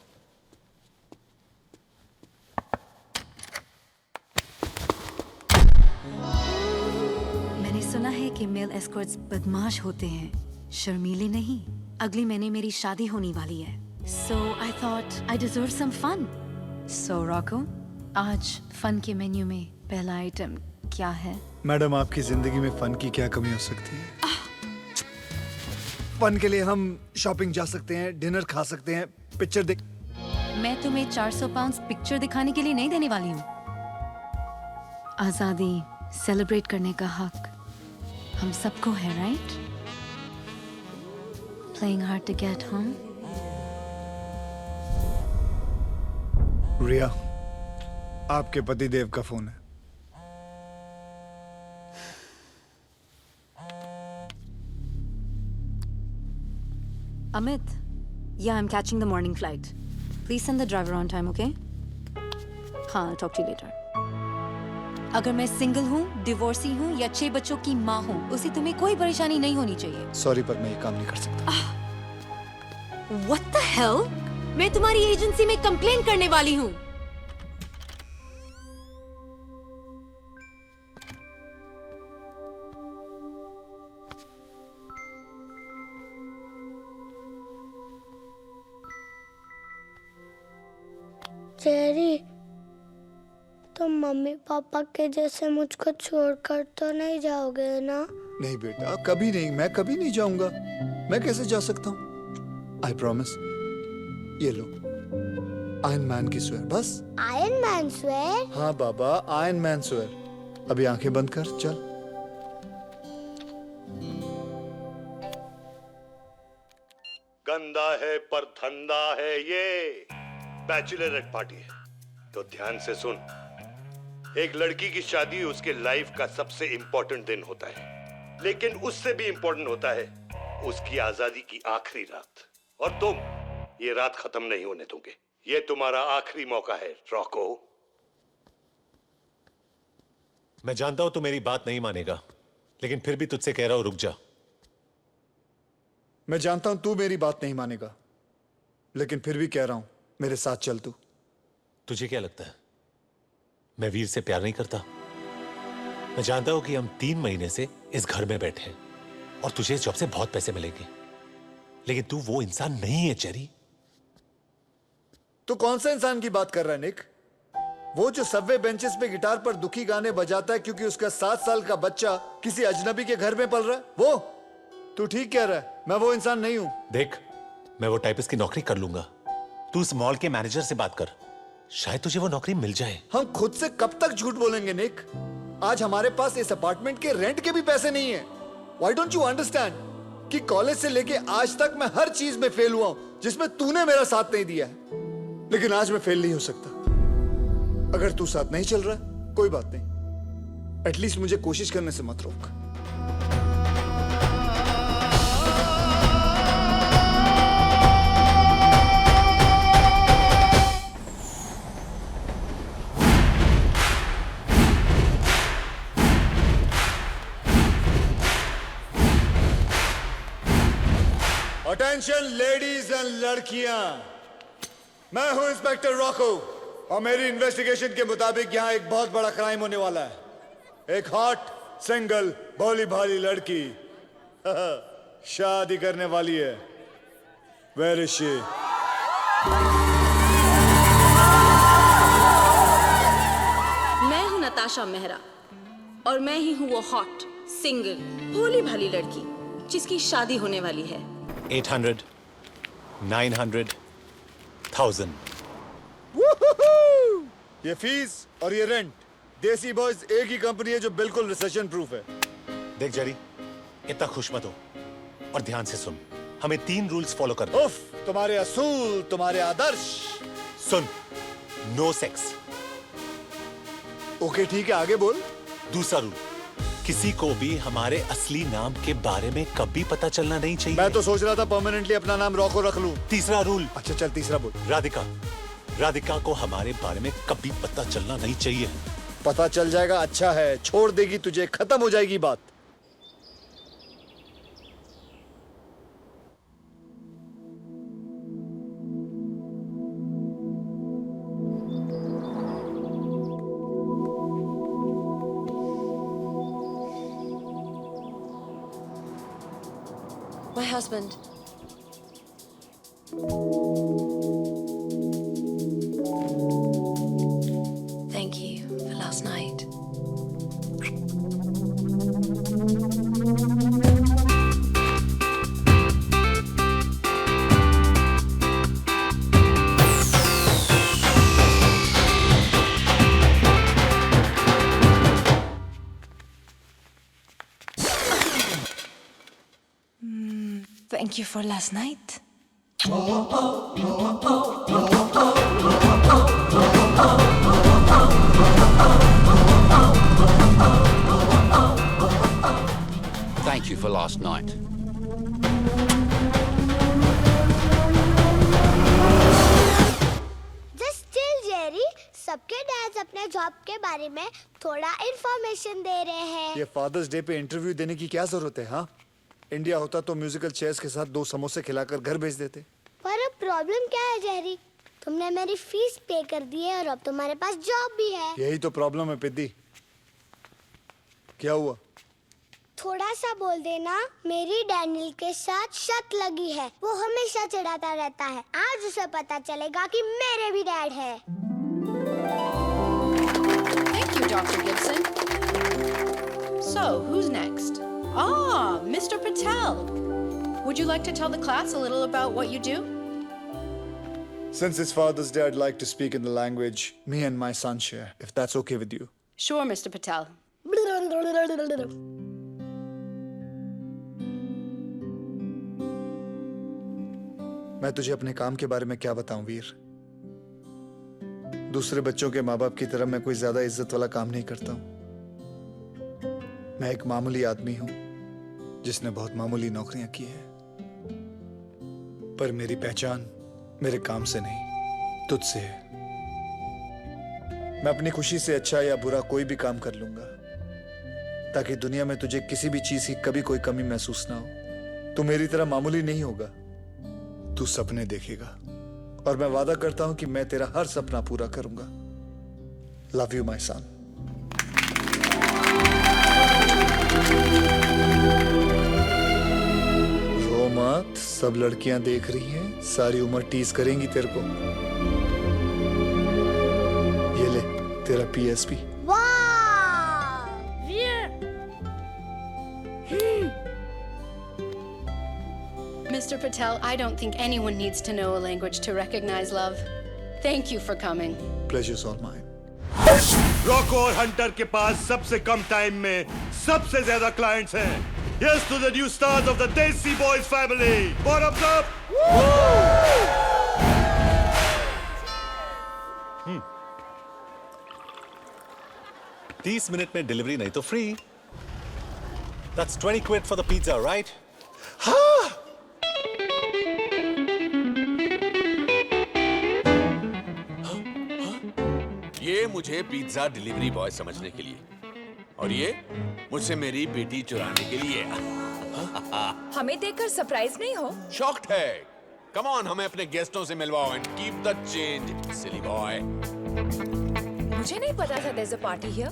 मैंने सुना है कि मेल एस्कॉर्ट्स बदमाश होते हैं, शर्मीले नहीं। अगले महीने मेरी शादी होने वाली है, so I thought I deserve some fun. So Rocco, आज फन के मेन्यू में पहला आइटम क्या है? मैडम, आपकी जिंदगी में फन की क्या कमी हो सकती है? फन के लिए हम शॉपिंग जा सकते हैं, डिनर खा सकते हैं, पिक्चर देख। मैं तुम्हें 400 पाउंड पिक्चर दिखाने के लिए नहीं देने वाली हूँ। आजादी सेलिब्रेट करने का हक हम सबको है, right? Playing hard to get home. रिया, आपके पतिदेव का फोन है। Amit, yeah, I'm catching the morning flight. Please send the driver on time, okay? हाँ, I'll talk to you later. अगर मैं सिंगल हूँ, डिवोर्सी हूँ या 6 बच्चों की माँ हूँ, उसे तुम्हें कोई परेशानी नहीं होनी चाहिए। सॉरी, पर मैं ये काम नहीं कर सकता। What the hell? मैं तुम्हारी एजेंसी में कंप्लेन करने वाली हूँ। जेरी, तुम मम्मी पापा के जैसे मुझको छोड़कर तो नहीं जाओगे ना? नहीं बेटा, कभी नहीं। मैं कभी नहीं जाऊंगा। मैं कैसे जा सकता हूँ? I promise. ये लो, आयरन मैन की स्वेयर। बस आयरन मैन स्वेयर? हाँ बाबा, आयरन मैन स्वेयर। अभी आंखें बंद कर, चल। गंदा है पर धंधा है ये। बैचलर पार्टी है तो ध्यान से सुन। एक लड़की की शादी उसके लाइफ का सबसे इंपॉर्टेंट दिन होता है, लेकिन उससे भी इंपॉर्टेंट होता है उसकी आजादी की आखिरी रात। और तुम ये रात खत्म नहीं होने दोगे। ये तुम्हारा आखिरी मौका है रॉको। मैं जानता हूं तू मेरी बात नहीं मानेगा, लेकिन फिर भी तुझसे कह रहा हूं, रुक जा। मैं जानता हूं तू मेरी बात नहीं मानेगा, लेकिन फिर भी कह रहा हूं, मेरे साथ चल तू। तुझे क्या लगता है मैं वीर से प्यार नहीं करता? मैं जानता हूं कि हम 3 महीने से इस घर में बैठे हैं और तुझे इस जॉब से बहुत पैसे मिलेंगे, लेकिन तू वो इंसान नहीं है चेरी। तू कौन सा इंसान की बात कर रहा है निक? वो जो सबवे बेंचेस पे गिटार पर दुखी गाने बजाता है क्योंकि उसका 7 साल का बच्चा किसी अजनबी के घर में पल रहा है, वो? तू ठीक कह रहा है, मैं वो इंसान नहीं हूं। देख, मैं वो टाइपिस्ट की नौकरी कर लूंगा। तू उस मॉल के मैनेजर से बात कर, शायद तुझे वो नौकरी मिल जाए। हम खुद से कब तक झूठ बोलेंगे निक? आज हमारे पास इस अपार्टमेंट के रेंट के भी पैसे नहीं है। Why don't you understand कि कॉलेज से लेके आज तक मैं हर चीज में फेल हुआ हूं जिसमें तूने मेरा साथ नहीं दिया है। लेकिन आज मैं फेल नहीं हो सकता। अगर तू साथ नहीं चल रहा, कोई बात नहीं, एटलीस्ट मुझे कोशिश करने से मत रोक। अटेंशन लेडीज एंड लड़कियां, मैं हूं इंस्पेक्टर रॉको और मेरी इन्वेस्टिगेशन के मुताबिक यहां एक बहुत बड़ा क्राइम होने वाला है। एक हॉट सिंगल भोली भाली लड़की शादी करने वाली है। Where is she? मैं हूं नताशा मेहरा और मैं ही हूं वो हॉट सिंगल भोली भाली लड़की जिसकी शादी होने वाली है। 800, 900, 1000। ये फीस और ये रेंट, देसी बॉयज एक ही कंपनी है जो बिल्कुल रिसेशन प्रूफ है। देख जेरी, इतना खुश मत हो और ध्यान से सुन। हमें 3 रूल्स फॉलो करने हैं। उफ, तुम्हारे असूल, तुम्हारे आदर्श। सुन, नो सेक्स। ओके ठीक है, आगे बोल। दूसरा रूल, किसी को भी हमारे असली नाम के बारे में कभी पता चलना नहीं चाहिए। मैं तो सोच रहा था परमानेंटली अपना नाम रॉको रख लूं। तीसरा रूल। अच्छा चल तीसरा बोल। राधिका को हमारे बारे में कभी पता चलना नहीं चाहिए। पता चल जाएगा अच्छा है, छोड़ देगी तुझे, खत्म हो जाएगी बात। My husband. Thank you for last night. Thank you for last night. Thank you for last night. Just chill, Jerry. सबके डैड्स अपने जॉब के बारे में थोड़ा इंफॉर्मेशन दे रहे हैं। ये फादर्स डे पे इंटरव्यू देने की क्या जरूरत है? हाँ, इंडिया होता तो म्यूजिकल चेयर्स के साथ 2 समोसे खिलाकर घर भेज देते। पर अब प्रॉब्लम क्या है जेरी? तुमने मेरी फीस पे कर दी है और अब तुम्हारे पास जॉब भी है। यही तो प्रॉब्लम है पिद्दी। क्या हुआ? थोड़ा सा बोल देना। मेरी डैनियल के साथ शर्त लगी है, वो हमेशा चिढ़ाता रहता है। आज उसे पता चलेगा कि मेरे भी डैड है। Thank you, Dr. Gibson. So, who's next? Ah, Mr. Patel. Would you like to tell the class a little about what you do? Since it's Father's Day, I'd like to speak in the language me and my son share, if that's okay with you. Sure, Mr. Patel. मैं तुझे अपने काम के बारे में क्या बताऊं वीर? दूसरे बच्चों के माँ बाप की तरह मैं कोई ज्यादा इज्जत वाला काम नहीं करता हूं। मैं एक मामूली आदमी हूं जिसने बहुत मामूली नौकरियां की हैं। पर मेरी पहचान मेरे काम से नहीं, तुझसे है। मैं अपनी खुशी से अच्छा या बुरा कोई भी काम कर लूंगा ताकि दुनिया में तुझे किसी भी चीज की कभी कोई कमी महसूस ना हो। तू मेरी तरह मामूली नहीं होगा, तू सपने देखेगा और मैं वादा करता हूं कि मैं तेरा हर सपना पूरा करूंगा। Love you my son. रो मत, सब लड़कियां देख रही हैं, सारी उम्र टीज करेंगी तेरे को। ये ले तेरा PSP। Mr. Patel, I don't think anyone needs to know a language to recognize love. Thank you for coming. Pleasure's all mine. Roku और हंटर के पास सबसे कम टाइम में सबसे ज्यादा क्लाइंट्स हैं। Yes to the new stars of the Desi Boys family. Bottoms up. 30 minute में डिलीवरी नहीं तो free. That's 20 quid for the pizza, right? ये मुझे पिज्जा डिलीवरी बॉय समझने के लिए और ये मुझसे मेरी बेटी चुराने के लिए. हमें देखकर सरप्राइज नहीं हो? शॉक्ड है. कम ऑन, हमें अपने गेस्टों से मिलवाओ and keep the change, silly boy. मुझे नहीं पता था there's a party here.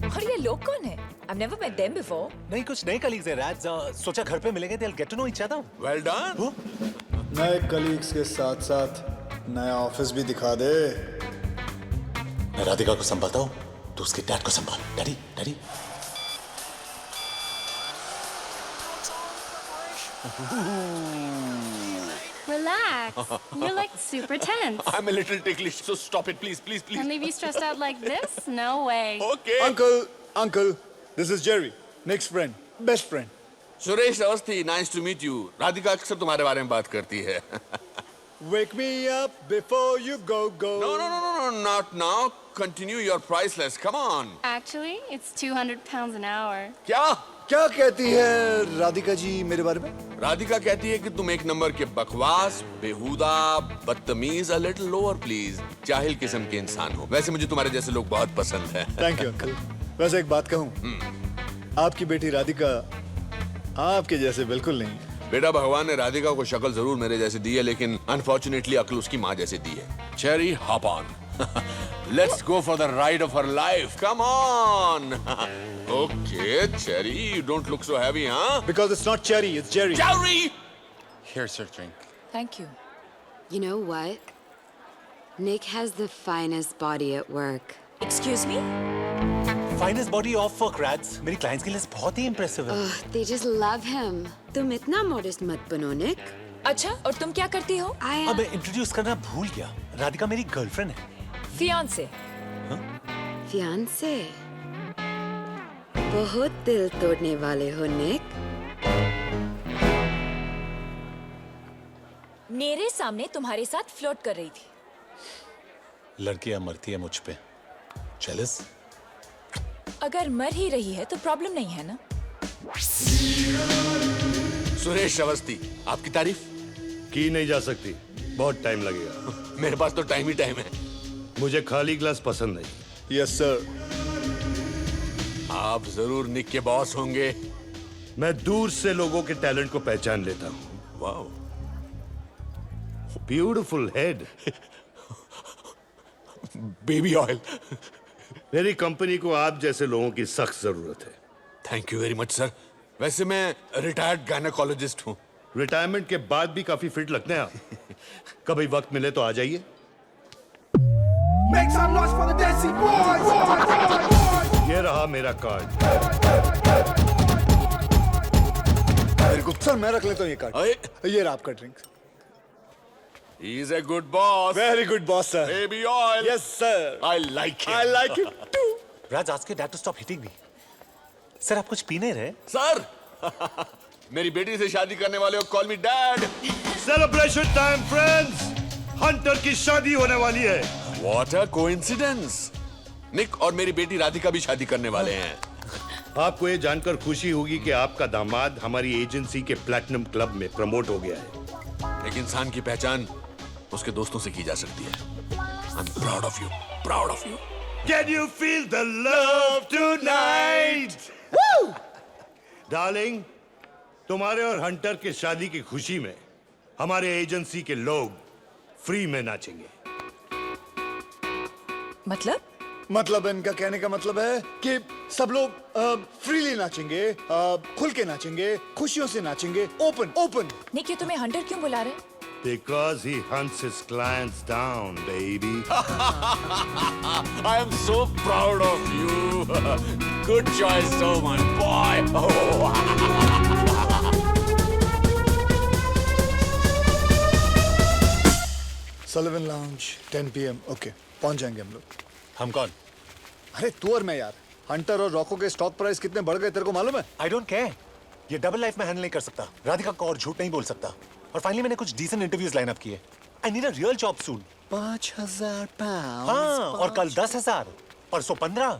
और ये लोग कौन है? I've never met them before. नहीं, कुछ नए कलीग्स हैं राज. सोचा घर पे मिलेंगे. They'll get to know each other. Well done. नए कलीग्स के साथ साथ नया ऑफिस भी दिखा दे. मैं राधिका को संभालता हूँ, तो उसके डैड को संभाल. Daddy, daddy. Relax. You're like super tense. I'm a little ticklish, so stop it, please, please, please. And leave you stressed out like this? No way. Okay. Uncle, this is Jerry, Nick's friend, best friend. Suresh Awasthi, nice to meet you. Radhika अक्सर तुम्हारे बारे में बात करती है. Wake me up before you go. No, not now. Continue your priceless. Come on. Actually, it's 200 pounds an hour. क्या कहती है राधिका जी मेरे बारे में? राधिका कहती है कि तुम एक नंबर के बकवास, बेहुदा, बदतमीज, a little lower please, जाहिल किस्म के इंसान हो. वैसे मुझे तुम्हारे जैसे लोग बहुत पसंद हैं. Thank you uncle. वैसे एक बात कहूँ, आपकी बेटी राधिका आपके जैसे बिल्कुल नहीं. बेटा, भगवान ने राधिका को शक्ल जरूर मेरे जैसे दी है, लेकिन अनफॉर्चुनेटली अक्ल उसकी माँ जैसे दी है. Cherry, hop on. Let's go for the ride of her life. Come on. Okay, Cherry, you don't look so heavy, huh? Because it's not Cherry, it's Jerry. Jerry! Here's your drink. Thank you. You know what? Nick has the finest body at work. Excuse me? Finest body off work, Rads. मेरी clients की list बहुत ही impressive है. They just love him. तुम इतना modest मत बनो, Nick. अच्छा, और तुम क्या करती हो? अब मैं इंट्रोड्यूस करना भूल गया. राधिका मेरी गर्लफ्रेंड है. Fiance. Fiance. बहुत दिल तोड़ने वाले हो, Nick. मेरे सामने तुम्हारे साथ फ्लर्ट कर रही थी. लड़कियां मरती है मुझ पे. Jealous? अगर मर ही रही है तो प्रॉब्लम नहीं है ना? सुरेश अवस्थी, आपकी तारीफ की नहीं जा सकती. बहुत टाइम लगेगा. मेरे पास तो टाइम ही टाइम है. मुझे खाली ग्लास पसंद नहीं. Yes sir. आप जरूर निक के बॉस होंगे. मैं दूर से लोगों के टैलेंट को पहचान लेता हूँ. Wow, beautiful head. Baby oil. मेरी कंपनी को आप जैसे लोगों की सख्त जरूरत है. Thank you very much sir. वैसे मैं रिटायर्ड गायनेकोलॉजिस्ट हूँ. रिटायरमेंट के बाद भी काफी फिट लगते हैं आप. कभी वक्त मिले तो आ जाइए. Make some noise for the Desi boys! ये रहा मेरा कार्ड. वेरी गुड सर, मैं रख लेता हूँ ये कार्ड. ये रहा आपका drink. He is a good boss. Very good boss sir. Baby oil. Yes sir. I like him. I like him too. Raj, ask your dad to stop hitting me. Sir, आप कुछ पी नहीं रहे? सर, मेरी बेटी से शादी करने वाले हो, call me dad. Celebration time friends. Hunter की शादी होने वाली है. What a coincidence. निक और मेरी बेटी राधिका भी शादी करने वाले हैं. आपको ये जानकर खुशी होगी कि आपका दामाद हमारी एजेंसी के प्लैटिनम क्लब में प्रमोट हो गया है. एक इंसान की पहचान उसके दोस्तों से की जा सकती है. I'm proud of you. Proud of you. Can you feel the love tonight? Woo! Darling, तुम्हारे और हंटर के शादी की खुशी में हमारे एजेंसी के लोग फ्री में नाचेंगे. मतलब इनका कहने का मतलब है कि सब लोग फ्रीली नाचेंगे, खुल के नाचेंगे, खुशियों से नाचेंगे, ओपन. निक, ये तुम्हें हंटर क्यों बुला रहे? Because he hunts his clients down, baby. I am so proud of you. Good choice, so my boy. Oh. Sullivan Lounge, 10 PM. Okay, पहुंच जाएंगे हम लोग. हम कौन? अरे तू और मैं यार. हंटर और रॉको के स्टॉक प्राइस कितने बढ़ गए तेरे को मालूम है? I don't care. ये डबल लाइफ में हैंडल नहीं कर सकता. राधिका को और झूठ नहीं बोल सकता. और फाइनली मैंने कुछ डिसेंट इंटरव्यूज लाइन अप किए. I need a real job soon. 5,000 pound. हाँ, और कल 10,000, परसों 15।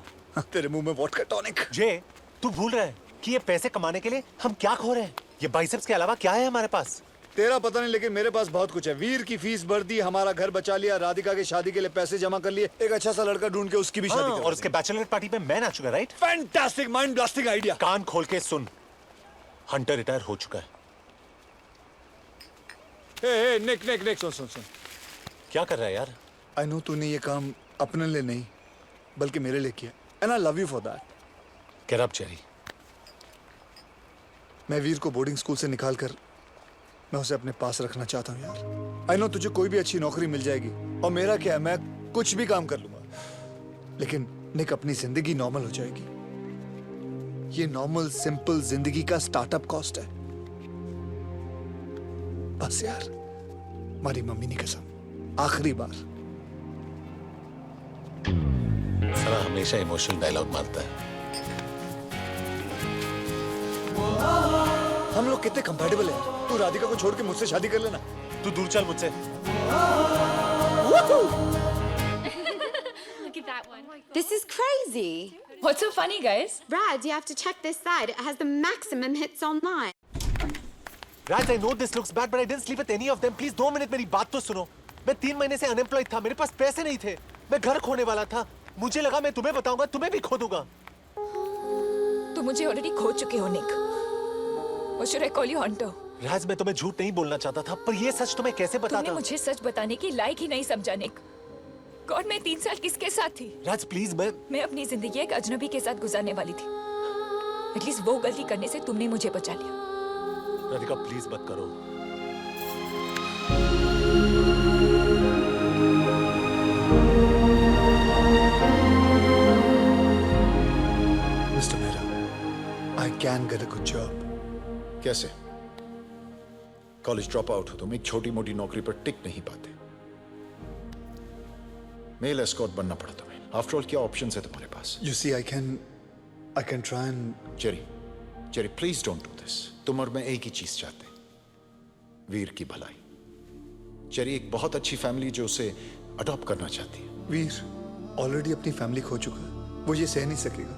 तेरे मुंह में वोडका टॉनिक। जे, तू भूल रहा है कि ये पैसे कमाने के लिए हम क्या खो रहे हैं? ये बाइसेप्स के अलावा क्या है हमारे पास? तेरा पता नहीं, लेकिन मेरे पास बहुत कुछ है। वीर की फीस भर दी, हमारा घर बचा लिया, राधिका की शादी के लिए पैसे जमा कर लिए, एक अच्छा सा लड़का ढूंढ के उसकी भी शादी कर और उसके बैचलर पार्टी में मैं नाचूंगा, right? Fantastic, mind blasting idea. कान खोल के सुन, हंटर रिटायर हो चुका है। हे निक सुन। क्या कर रहा है यार? आई नो तूने ये काम अपने लिए नहीं बल्कि मेरे लिए किया, and I love you for that. Get up Jerry. मैं वीर को बोर्डिंग स्कूल से निकाल कर मैं उसे अपने पास रखना चाहता हूँ यार। आई नो तुझे कोई भी अच्छी नौकरी मिल जाएगी, और मेरा क्या है, मैं कुछ भी काम कर लूंगा, लेकिन निक अपनी जिंदगी नॉर्मल हो जाएगी। ये नॉर्मल सिंपल जिंदगी का स्टार्टअप कॉस्ट है। बस यार, हमारी मम्मी की कसम, आखिरी बार। सारा हमेशा इमोशनल डायलॉग मारता है। हम लोग कितने कंपैटिबल हैं। तू राधिका को छोड़ के मुझसे शादी कर लेना। तू दूर चल मुझसे। Look at that one. This is crazy. What's so funny, guys? Brad, you have to check this side. It has the maximum hits online. Raj, I know this looks bad, but I didn't sleep with any of them. Please 2 minute मेरी बात तो सुनो। मैं 3 महीने से अनएम्प्लॉयड था, मेरे पास पैसे नहीं थे, मैं घर खोने वाला था। मुझे लगा मैं तुम्हें बताऊंगा, तुम्हें भी खो दूंगा। तुम मुझे ऑलरेडी खो चुके हो, निक। Or should I call you hunter? राज, मैं तुम्हें झूठ नहीं बोलना चाहता था, पर ये सच तुम्हें कैसे बताता? तुमने मुझे सच बताने की लायक ही नहीं समझा, निक। गॉड, मैं 3 साल किसके साथ थी? राज प्लीज, मैं अपनी जिंदगी एक अजनबी के साथ गुजारने वाली थी। एटलीस्ट वो गलती करने से तुमने मुझे बचा लिया। राधिका प्लीज मत करो। Mister Mehra, I can get a good job. कैसे? कॉलेज ड्रॉप आउट हो तुम, एक छोटी मोटी नौकरी पर टिक नहीं पाते। मेल एस्कॉर्ट बनना पड़ा तुम्हें। आफ्टर ऑल क्या ऑप्शंस है तुम्हारे पास? You see, I can try and... Jerry please don't do this. तुम और मैं एक ही चीज चाहते हैं, वीर की भलाई। जेरी एक बहुत अच्छी फैमिली जो उसे अडॉप्ट करना चाहती है। वीर ऑलरेडी अपनी फैमिली खो चुका है, वो ये सह नहीं सकेगा।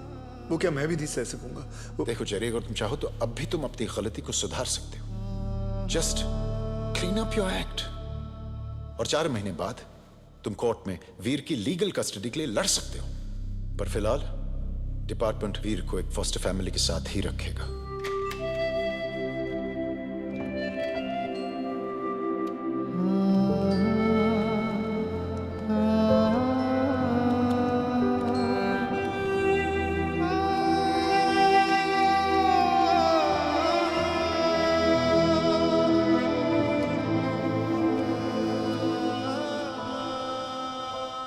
वो क्या मैं भी नहीं सह सकूंगा? देखो जेरी, अगर तुम चाहो तो अब भी तुम अपनी गलती को सुधार सकते हो। Just clean up your act, और 4 महीने बाद तुम कोर्ट में वीर की लीगल कस्टडी के लिए लड़ सकते हो। पर फिलहाल डिपार्टमेंट वीर को एक फॉस्टर फैमिली के साथ ही रखेगा।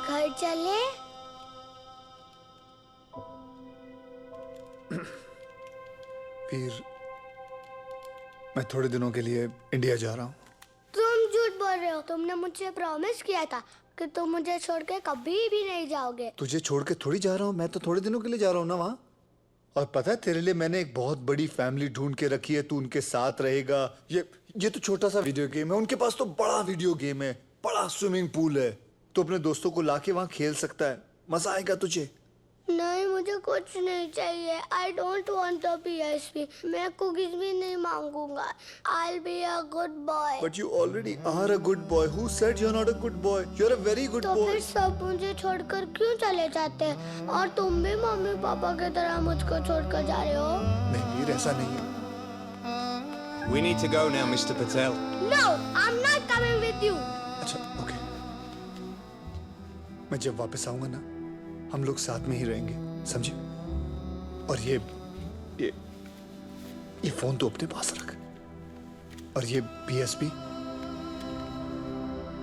घर चले? वीर, मैं थोड़े दिनों के लिए इंडिया जा रहा हूँ। तुम झूठ बोल रहे हो। तुमने मुझसे प्रॉमिस किया था कि तुम मुझे छोड़ के कभी भी नहीं जाओगे। तुझे छोड़ के थोड़ी जा रहा हूँ, मैं तो थोड़े दिनों के लिए जा रहा हूँ ना वहाँ। और पता है, तेरे लिए मैंने एक बहुत बड़ी फैमिली ढूंढ के रखी है, तू उनके साथ रहेगा। ये तो छोटा सा वीडियो गेम है, उनके पास तो बड़ा वीडियो गेम है, बड़ा स्विमिंग पूल है। तो अपने दोस्तों को लाके वहाँ खेल सकता है, मजा आएगा तुझे। नहीं, मुझे कुछ नहीं चाहिए। I don't want a PSP। मैं कुकीज भी नहीं मांगूंगा। I'll be a good boy। But you already are a good boy. Who said you're not a good boy? You're a very good तो boy. फिर सब मुझे छोड़कर क्यों चले जाते हैं? और तुम भी मम्मी पापा की तरह मुझको छोड़कर जा रहे हो? नहीं वीर, ऐसा नहीं है। We need to go now, Mr. Patel. No, I'm not coming with you। अच्छा, ओके। मैं जब वापस आऊंगा ना, हम लोग साथ में ही रहेंगे, समझे? और ये फोन तो अपने पास रख, और ये PSP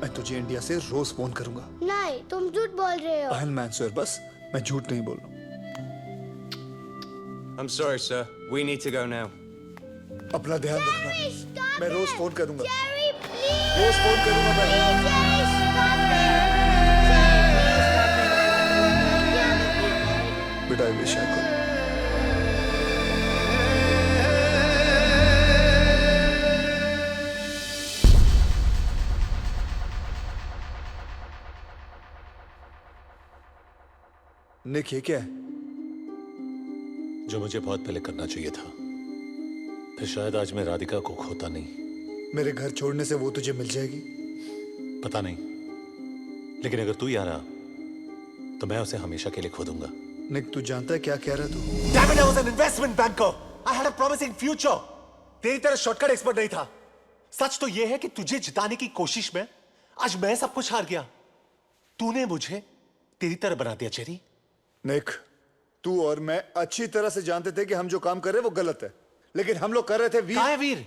मैं तुझे इंडिया से रोज फोन करूंगा। नहीं, तुम झूठ बोल रहे हो। I'll answer, बस मैं झूठ नहीं बोल रहा हूँ। I'm sorry, sir. We need to go now. अपना ध्यान रखना। मैं रोज फोन करूंगा। Jerry, please। रोज फोन करूंगा मैं। Jerry, stop it। But I wish I could. निक, ये क्या है? जो मुझे बहुत पहले करना चाहिए था, फिर शायद आज मैं राधिका को खोता नहीं। मेरे घर छोड़ने से वो तुझे मिल जाएगी? पता नहीं, लेकिन अगर तू यहाँ रहा तो मैं उसे हमेशा के लिए खो दूंगा। निक, तू जानता है क्या कह रहा है तू? Damn it, I was an investment banker. I had a promising future. तेरी तरह शॉर्टकट एक्सपर्ट नहीं था। सच तो यह है कि तुझे जिताने की कोशिश में आज मैं सब कुछ हार गया। तूने मुझे तेरी तरह बना दिया चेरी। निक, तू और मैं अच्छी तरह से जानते थे कि हम जो काम कर रहे हैं वो गलत है, लेकिन हम लोग कर रहे थे। वीर कहाँ है वीर?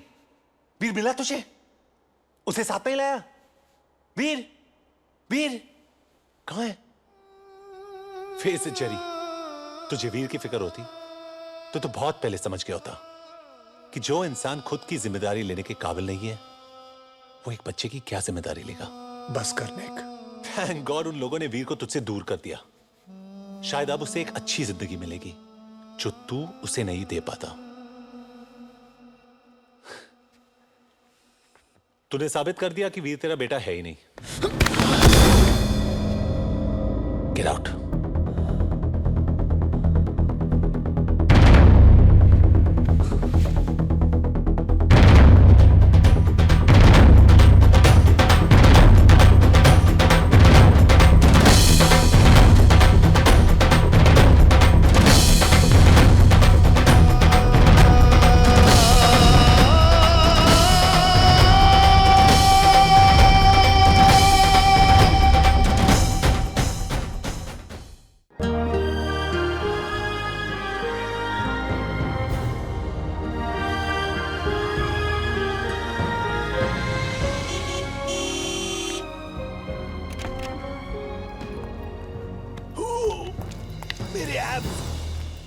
वीर मिला तुझे? उसे साथ नहीं लाया? वीर, वीर कहाँ है? फेस इट जेरी, तुझे वीर की फिक्र होती तो तू बहुत पहले समझ गया होता कि जो इंसान खुद की जिम्मेदारी लेने के काबिल नहीं है, वो एक बच्चे की क्या जिम्मेदारी लेगा। बस कर निक। थैंक गॉड उन लोगों ने वीर को तुझसे दूर कर दिया। शायद अब उसे एक अच्छी जिंदगी मिलेगी जो तू उसे नहीं दे पाता। तूने साबित कर दिया कि वीर तेरा बेटा है ही नहीं। Get out.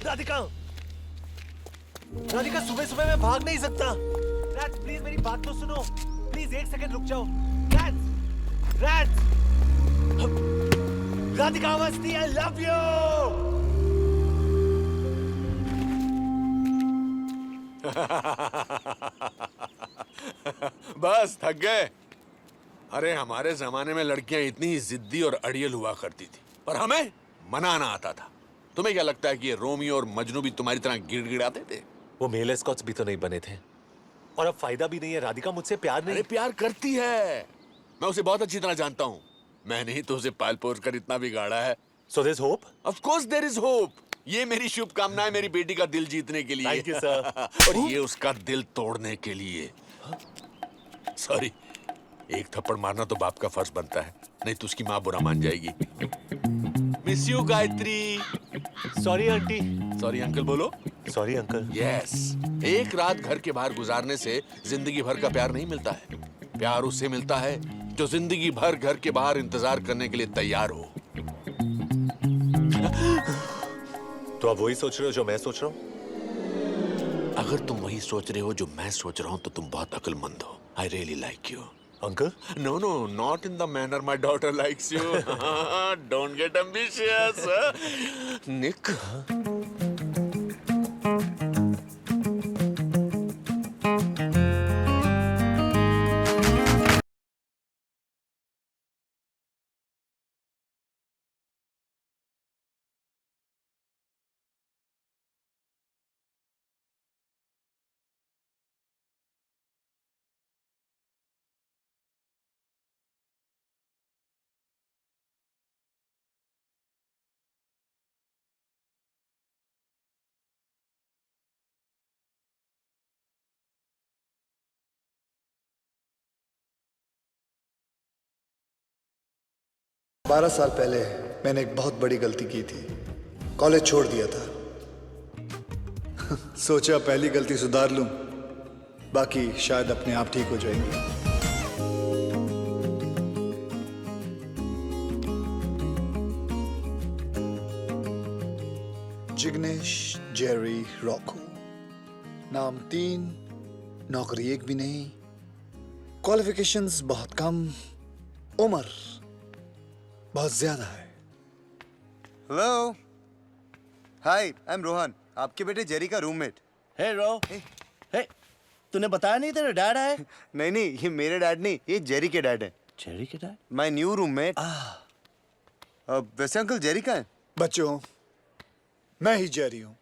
राधिका, राधिका सुबह सुबह मैं भाग नहीं सकता। रैट्स प्लीज मेरी बात तो सुनो। प्लीज एक सेकंड रुक जाओ। Rats, rats. Radhika Awasthi, I love you. बस थक गए? अरे हमारे जमाने में लड़कियां इतनी जिद्दी और अड़ियल हुआ करती थी, पर हमें मनाना आता था। तुम्हें क्या लगता है कि ये रोमियो और मजनू भी तुम्हारी तरह गिड़गिड़ाते थे? वो मेल एस्कॉट्स भी तो नहीं बने थे, और अब फायदा भी नहीं है। राधिका मुझसे प्यार नहीं। अरे प्यार करती है, मैं उसे बहुत अच्छी तरह जानता हूँ। मैंने ही तो उसे पाल पोस कर इतना बिगाड़ा है। So there's hope? Of course there is hope. ये मेरी शुभकामना है मेरी बेटी का दिल जीतने के लिए। Thank you, sir. और ये उसका दिल तोड़ने के लिए। सॉरी, एक थप्पड़ मारना तो बाप का फर्ज बनता है, नहीं तो उसकी माँ बुरा मान जाएगी। Miss you Gayatri. Sorry aunty. Sorry uncle बोलो। Sorry uncle. यस, एक रात घर के बाहर गुजारने से जिंदगी भर का प्यार नहीं मिलता है। प्यार उससे मिलता है जो जिंदगी भर घर के बाहर इंतजार करने के लिए तैयार हो। तो आप वही सोच रहे हो जो मैं सोच रहा हूँ? अगर तुम वही सोच रहे हो जो मैं सोच रहा हूँ तो तुम बहुत अक्लमंद हो। I really like you. Uncle? No, not in the manner my daughter likes you. Don't get ambitious. Nick. बारह साल पहले मैंने एक बहुत बड़ी गलती की थी। कॉलेज छोड़ दिया था। सोचा पहली गलती सुधार लूं, बाकी शायद अपने आप ठीक हो जाएंगी। जिग्नेश जेरी रॉको, नाम 3, नौकरी एक भी नहीं, क्वालिफिकेशंस बहुत कम, उम्र बहुत ज्यादा है। Hello, hi, I am Rohan, आपके बेटे जेरी का रूममेट। हे रो, हे, तूने बताया नहीं तेरा डैड है? नहीं, ये मेरे डैड नहीं, ये जेरी के डैड है। जेरी के डैड? My new roommate. वैसे अंकल जेरी का है? बच्चों, मैं ही जेरी हूँ।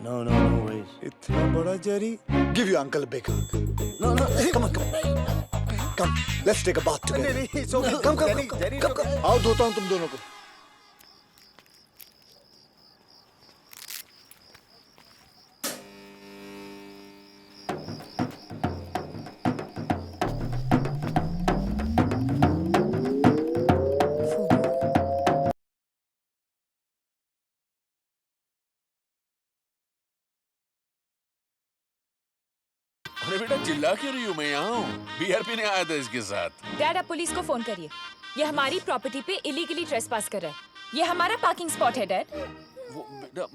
No, no, no ways. इतना बड़ा Jerry? Give your uncle a big hug. No, no. Come on, come on. Come, let's take a bath together. नहीं, it's okay. Come. आओ धोता हूँ तुम दोनों को। अरे बेटा चिल्ला क्यों रही हूँ? मैं यहाँ हूँ। बीयर पीने आया था इसके साथ। डैड आप पुलिस को फोन करिए। ये हमारी प्रॉपर्टी पे इलीगली ट्रेसपास कर रहा है। ये हमारा पार्किंग स्पॉट है डैड।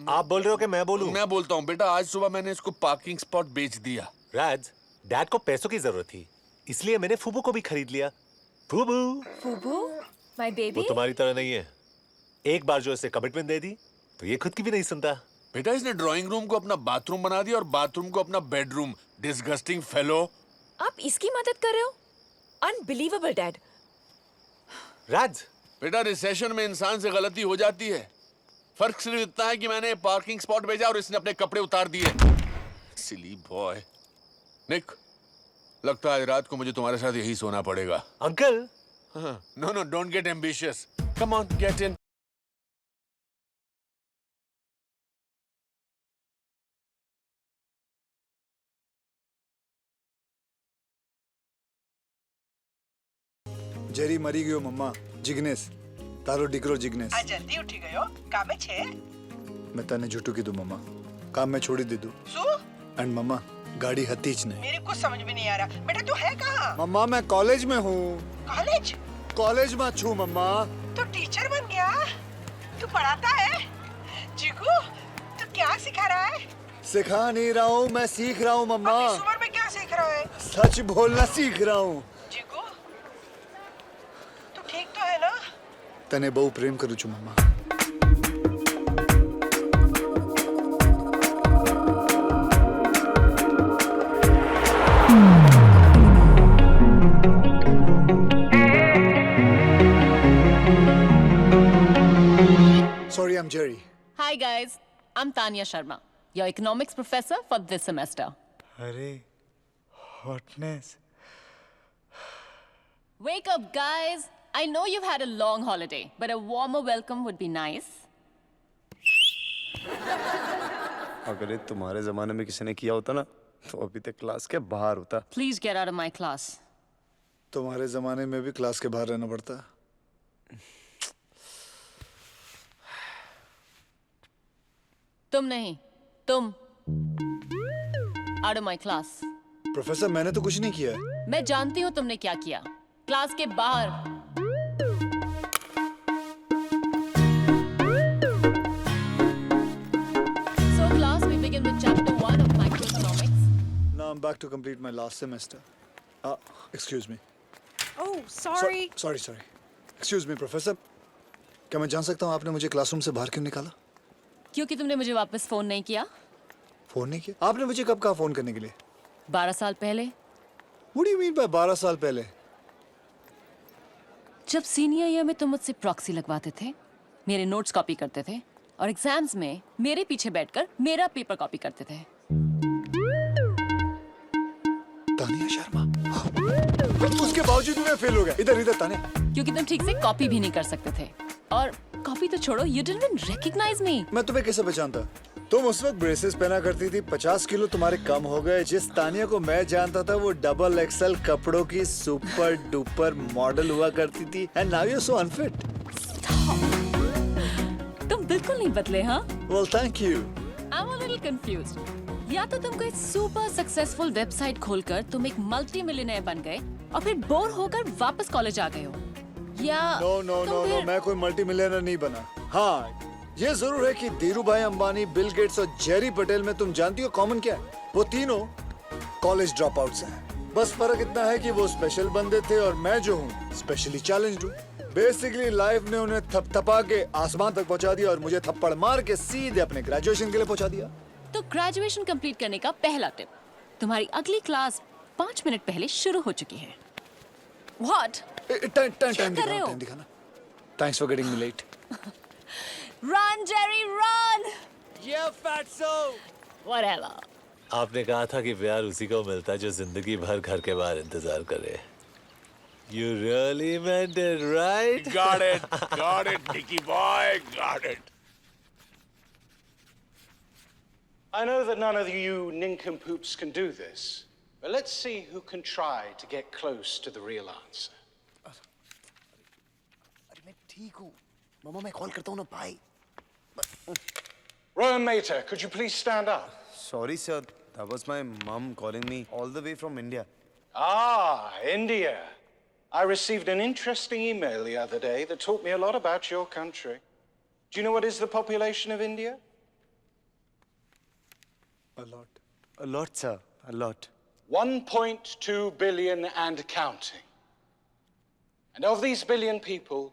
आप बोल रहे हो कि मैं बोलूं? मैं बोलता हूँ बेटा, आज सुबह मैंने इसको पार्किंग स्पॉट बेच दिया। राज, डैड को पैसों की जरूरत थी, इसलिए मैंने फूबू को भी खरीद लिया। फूबू, फूबू, माय बेबी। वो तुम्हारी तरह नहीं है। एक बार जो इसे कमिटमेंट दे दी, तो ये खुद की भी नहीं सुनता। बेटा इसने ड्राइंग रूम को अपना बाथरूम बना दिया और बाथरूम को अपना बेडरूम। Disgusting fellow. आप इसकी मदद कर रहे हो? Unbelievable dad. राज, बेटा रिसेशन में इंसान से गलती हो जाती है। फर्क सिर्फ इतना है कि मैंने पार्किंग स्पॉट भेजा और इसने अपने कपड़े उतार दिए। सिली बॉय। निक, लगता है रात को मुझे तुम्हारे साथ यही सोना पड़ेगा। Uncle. No no, don't get ambitious. Come on, get in. Jerry मरी गयो मम्मा। जिग्नेस तारो डिकरो जिग्नेस। आज जल्दी उठी गयो, कामे छे? मैं तने झूठू की दू मम्मा, काम में छोड़ी दे दू। सु? एंड मम्मा गाड़ी हतीच नहीं। मेरे को समझ में नहीं आ रहा। बेटा तू है कहाँ? मम्मा मैं कॉलेज में हूँ। कॉलेज? कॉलेज में छू मम्मा। तू टीचर बन गया? तू पढ़ाता है? जीगू, तू क्या सिखा रहा है? सिखा नहीं रहा हूँ, मैं सीख रहा हूँ मम्मा। इस उम्र में क्या सीख रहा है? सच बोलना सीख रहा हूँ। जीगू, तू ठीक तो है ना? तने बहु प्रेम करू छू मम्मा। Sorry, I'm Jerry. Hi guys, I'm Tanya Sharma, your economics professor for this semester. अरे, hotness. Wake up guys! I know you've had a long holiday, but a warmer welcome would be nice. अगर ये तुम्हारे जमाने में किसी ने किया होता ना, तो अभी तक क्लास के बाहर होता। Please get out of my class. तुम्हारे जमाने में भी क्लास के बाहर रहना पड़ता। तुम नहीं, तुम out of my class. Professor मैंने तो कुछ नहीं किया है। मैं जानती हूँ तुमने क्या किया। क्लास के बाहर। So class, we begin with chapter 1 of microeconomics. Now I'm back to complete my last semester. Excuse me. Oh, sorry. Sorry. Excuse me, professor. क्या मैं जान सकता हूँ आपने मुझे क्लासरूम से बाहर क्यों निकाला? क्योंकि तुमने मुझे वापस फोन नहीं किया। फोन नहीं किया? आपने मुझे कब कहा फोन करने के लिए? 12 साल पहले। What do you mean by 12 साल पहले? जब सीनियर ईयर में तुम मुझसे प्रॉक्सी लगवाते थे, मेरे नोट्स कॉपी करते थे और एग्जाम्स में मेरे पीछे बैठकर मेरा पेपर कॉपी करते थे। तानिया शर्मा। उसके बावजूद भी मैं फेल हो गया। इधर तानिया। क्योंकि तुम ठीक से कॉपी भी नहीं कर सकते थे। और कॉपी तो छोड़ो, you didn't even recognize me. मैं तुम्हें कैसे पहचानता? तुम उस वक्त ब्रेसेस पहना करती थी, 50 किलो तुम्हारे कम हो गए। जिस तानिया को मैं जानता था वो डबल एक्सएल कपड़ों की सुपर डुपर मॉडल हुआ करती थी। And now you are so unfit. तुम बिल्कुल नहीं बदले, हाँ? Well, thank you. I'm a little confused. या तो तुम कोई सुपर सक्सेसफुल वेबसाइट खोलकर तुम एक मल्टी मिलियनेयर बन गए और फिर बोर होकर वापस कॉलेज आ गए हो, या नो, मैं कोई मल्टी मिलियनर नहीं बना। हाँ, ये जरूर है कि धीरू भाई अंबानी, बिल गेट्स और जेरी पटेल में तुम जानती हो कॉमन क्या है? वो तीनों कॉलेज ड्रॉप आउट्स हैं। बस फर्क इतना है कि वो स्पेशल बंदे थे और मैं जो हूँ स्पेशली चैलेंज्ड हूँ। बेसिकली लाइफ ने उन्हें थपथपा के आसमान तक पहुँचा दिया और मुझे थप्पड़ मार के सीधे अपने ग्रेजुएशन के लिए पहुँचा दिया। तो ग्रेजुएशन कंप्लीट करने का पहला टिप, तुम्हारी अगली क्लास 5 मिनट पहले शुरू हो चुकी है। What? टाइम दिखाना। Thanks for getting me late. Run, Jerry, run! Yeah, fatso. Whatever. आपने कहा था कि प्यार उसी को मिलता है जो जिंदगी भर घर के बाहर इंतजार करे. You really meant it, right? Got it, Nicky boy, got it. I know that none of you nincompoops can do this, but let's see who can try to get close to the real answer. अरे मैं ठीक हूँ. मामा मैं कॉल करता हूँ ना भाई. Rowan Mater, could you please stand up? Sorry, sir. That was my mom calling me all the way from India. Ah, India. I received an interesting email the other day that taught me a lot about your country. Do you know what is the population of India? A lot. A lot, sir. A lot. 1.2 billion and counting. And of these billion people,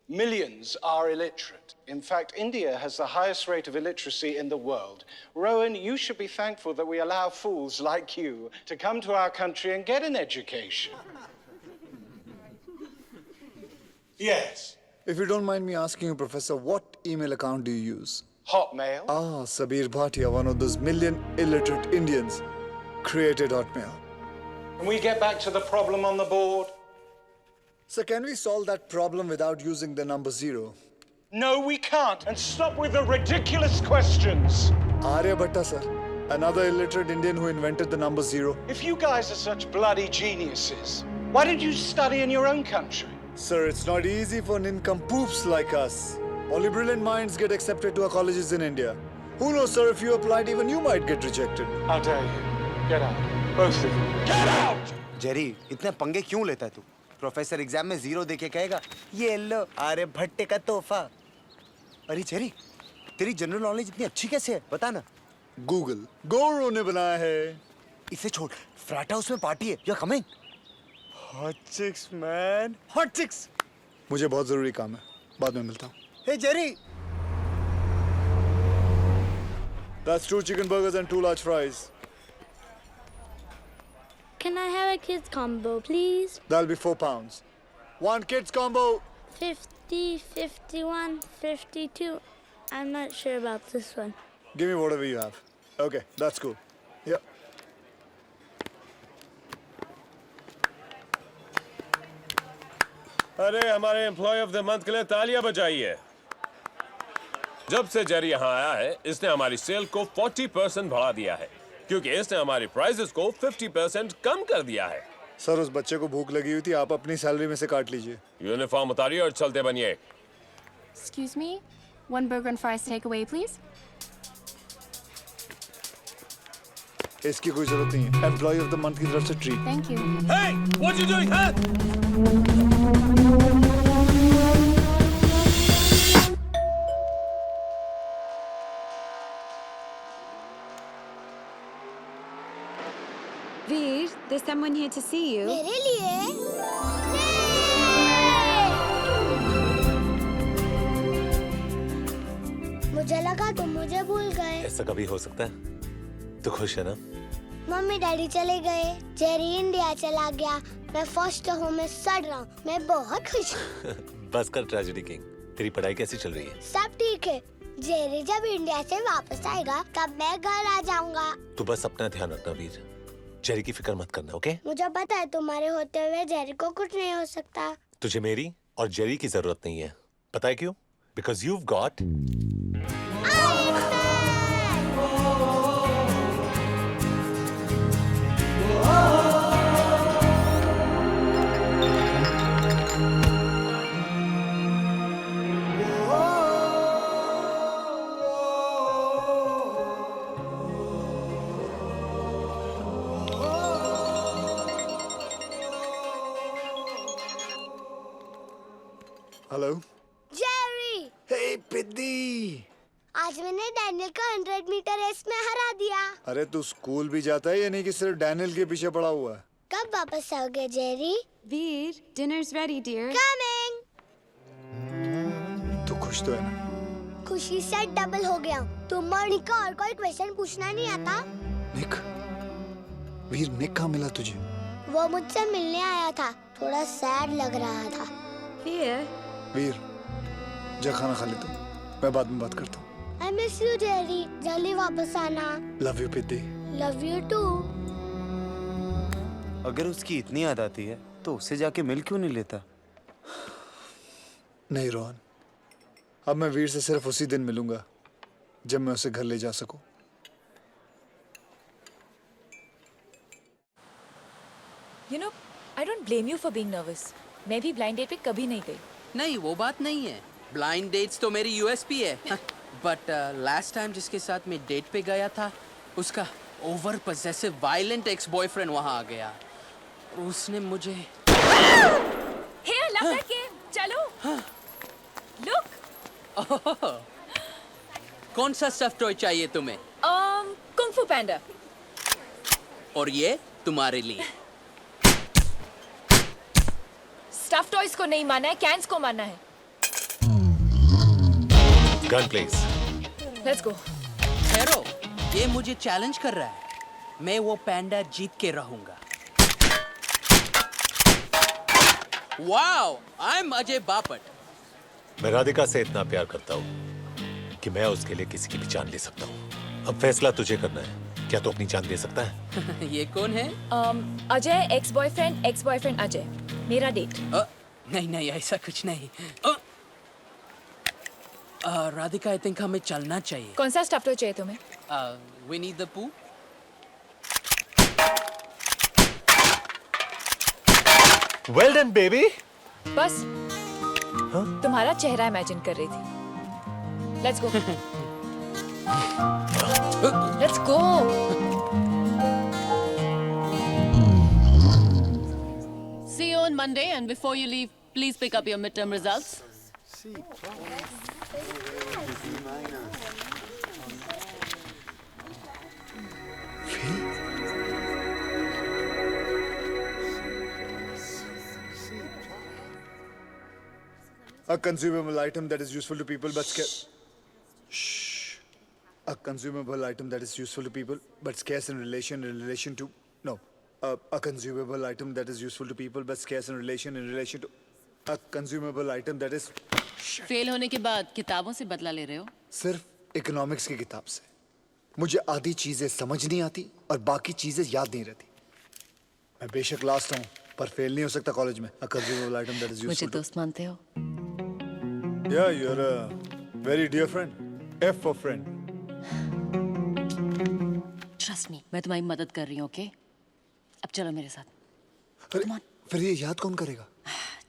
millions are illiterate. In fact, India has the highest rate of illiteracy in the world. Rowan, you should be thankful that we allow fools like you to come to our country and get an education. Yes. If you don't mind me asking you, Professor, what email account do you use? Hotmail. Ah, Sabir Bhatia, one of those million illiterate Indians, created Hotmail. Can we get back to the problem on the board? So can we solve that problem without using the number 0? No, we can't. And stop with the ridiculous questions. Aryabhatta, sir. Another illiterate Indian who invented the number 0. If you guys are such bloody geniuses, why did you study in your own country? Sir, it's not easy for nincompoops like us. Only brilliant minds get accepted to our colleges in India. Who knows, sir, if you applied, even you might get rejected. How dare you? Get out. Both of you. Get out! Jerry, इतने पंगे क्यों लेता है तू? प्रोफेसर एग्जाम में 0 देके कहेगा, ये लो आर्यभट्ट का तोहफा. अरे जेरी, तेरी जनरल नॉलेज इतनी अच्छी कैसे है? बता ना. गूगल गोरो ने बनाया है. इसे छोड़. फ्रैट हाउस में पार्टी है. You are coming? Hot chicks man. Hot chicks. मुझे बहुत जरूरी काम है. बाद में मिलता हूँ. Hey Jerry. That's 2 chicken burgers and 2 large fries. Can I have a kids combo, please? That'll be £4. 1 kids combo. 50, 51, 52. I'm not sure about this one. Give me whatever you have. Okay, that's cool. Yeah. अरे हमारे एम्प्लॉय ऑफ द मंथ के लिए तालियां बजाइए. जब से जेरी यहाँ आया है, इसने हमारी सेल को 40% बढ़ा दिया है, क्योंकि इसने हमारी प्राइसेस को 50% कम कर दिया है. सर, उस बच्चे को भूख लगी हुई थी, आप अपनी सैलरी में से काट लीजिए. यूनिफॉर्म उतारिए और चलते बनिए. Excuse me, 1 burger and fries takeaway, please. इसकी कोई जरूरत नहीं है. एम्प्लॉय ऑफ द मंथ की तरफ से treat. Thank you. Hey, what you doing, huh? Veer, there's someone here to see you. मेरे लिए? मुझे लगा तुम मुझे भूल गए. ऐसा कभी हो सकता है? तू खुश है ना? मम्मी डैडी चले गए. जेरी इंडिया चला गया. मैं फर्स्ट होम में सड़ रहा हूँ. मैं बहुत खुश हूँ. बस कर ट्रेजेडी किंग. तेरी पढ़ाई कैसी चल रही है? सब ठीक है. जेरी जब इंडिया से वापस आएगा तब मैं घर आ जाऊंगा. तू बस अपना ध्यान रखना वीर. जेरी की फिक्र मत करना, ओके? मुझे पता है तुम्हारे होते हुए जेरी को कुछ नहीं हो सकता. तुझे मेरी और जेरी की जरूरत नहीं है. पता है क्यों? Because you've got hello. Jerry. Hey पिद्दी. आज मैंने डैनियल को 100 मीटर रेस में हरा दिया. अरे तू स्कूल भी जाता है या नहीं कि सिर्फ डैनियल के पीछे पड़ा हुआ है? कब वापस आओगे Jerry? Veer, dinner's ready, dear. Coming. तू खुश तो है ना? खुशी से डबल हो गया. तुम और निक और कोई क्वेश्चन पूछना नहीं आता? निक. वीर, निक कहाँ मिला तुझे? वो मुझसे मिलने आया था. थोड़ा सैड लग रहा था. Veer. वीर, जा खाना खा ले तू. मैं बाद में बात करता हूँ. I miss you, Jerry. जल्दी वापस आना. लव यू पिद्दी. Love you too. अगर उसकी इतनी याद आती है तो उससे जाके मिल क्यों नहीं लेता? नहीं रोहन, अब मैं वीर से सिर्फ उसी दिन मिलूंगा जब मैं उसे घर ले जा सकूं. You know, I don't blame you for being nervous. मैं भी ब्लाइंड डेट पे कभी नहीं गई. नहीं, वो बात नहीं है. ब्लाइंड डेट्स तो मेरी यूएसपी है. बट लास्ट टाइम जिसके साथ मैं डेट पे गया था, उसका over possessive violent ex boyfriend वहां आ गया. उसने मुझे Hey, I love that game. चलो. Look. कौन सा स्टफ टॉय चाहिए तुम्हें? Kung Fu Panda. और ये तुम्हारे लिए. स्टफ टॉयज को नहीं माना है, कैन्स को माना है. Gun please. Let's go. ठहरो, ये मुझे चैलेंज कर रहा है. मैं वो पैंडा जीत के रहूंगा. Wow, I am Ajay Bapat. मैं राधिका से इतना प्यार करता हूँ कि मैं उसके लिए किसी की भी जान ले सकता हूँ. अब फैसला तुझे करना है. क्या तू अपनी जान दे सकता है? ये कौन है? Ajay ex boyfriend Ajay. मेरा डेट. नहीं नहीं, ऐसा कुछ नहीं. राधिका, आई थिंक हमें चलना चाहिए. कौन सा स्टफ टॉय चाहिए तुम्हें? विनी द पू. Well done baby. बस तुम्हारा चेहरा इमेजिन कर रही थी. Let's go. Let's go. See you on Monday, and before you leave, please pick up your midterm results. A consumable item that is useful to people but scarce. A consumable item that is useful to people but scarce in relation to. No. A consumable item that is useful to people but scarce in relation to. A consumable item that is. Fail होने के बाद किताबों से बदला ले रहे हो? सिर्फ इकोनॉमिक्स की किताब से. मुझे आधी चीजें समझ नहीं आती और बाकी चीजें याद नहीं रहती. मैं बेशक लास्ट हूँ पर फेल नहीं हो सकता कॉलेज में. A consumable item that is मुझे useful. दोस्त मानते हो? Yeah, you're a very dear friend. F for friend. Trust me, मैं तुम्हारी मदद कर रही हूँ, ओके? अब चलो मेरे साथ. अरे, फिर ये याद कौन करेगा?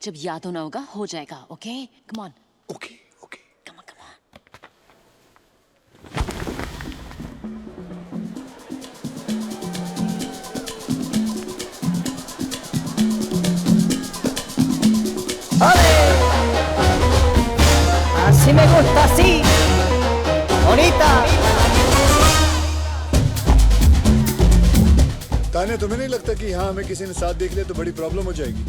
जब याद होना होगा, हो जाएगा, okay? Come on. Okay. Come on, come on. Así me gusta, así. Bonita. ताने, तुम्हें नहीं लगता कि यहाँ हमें किसी ने साथ देख लिया तो बड़ी प्रॉब्लम हो जाएगी?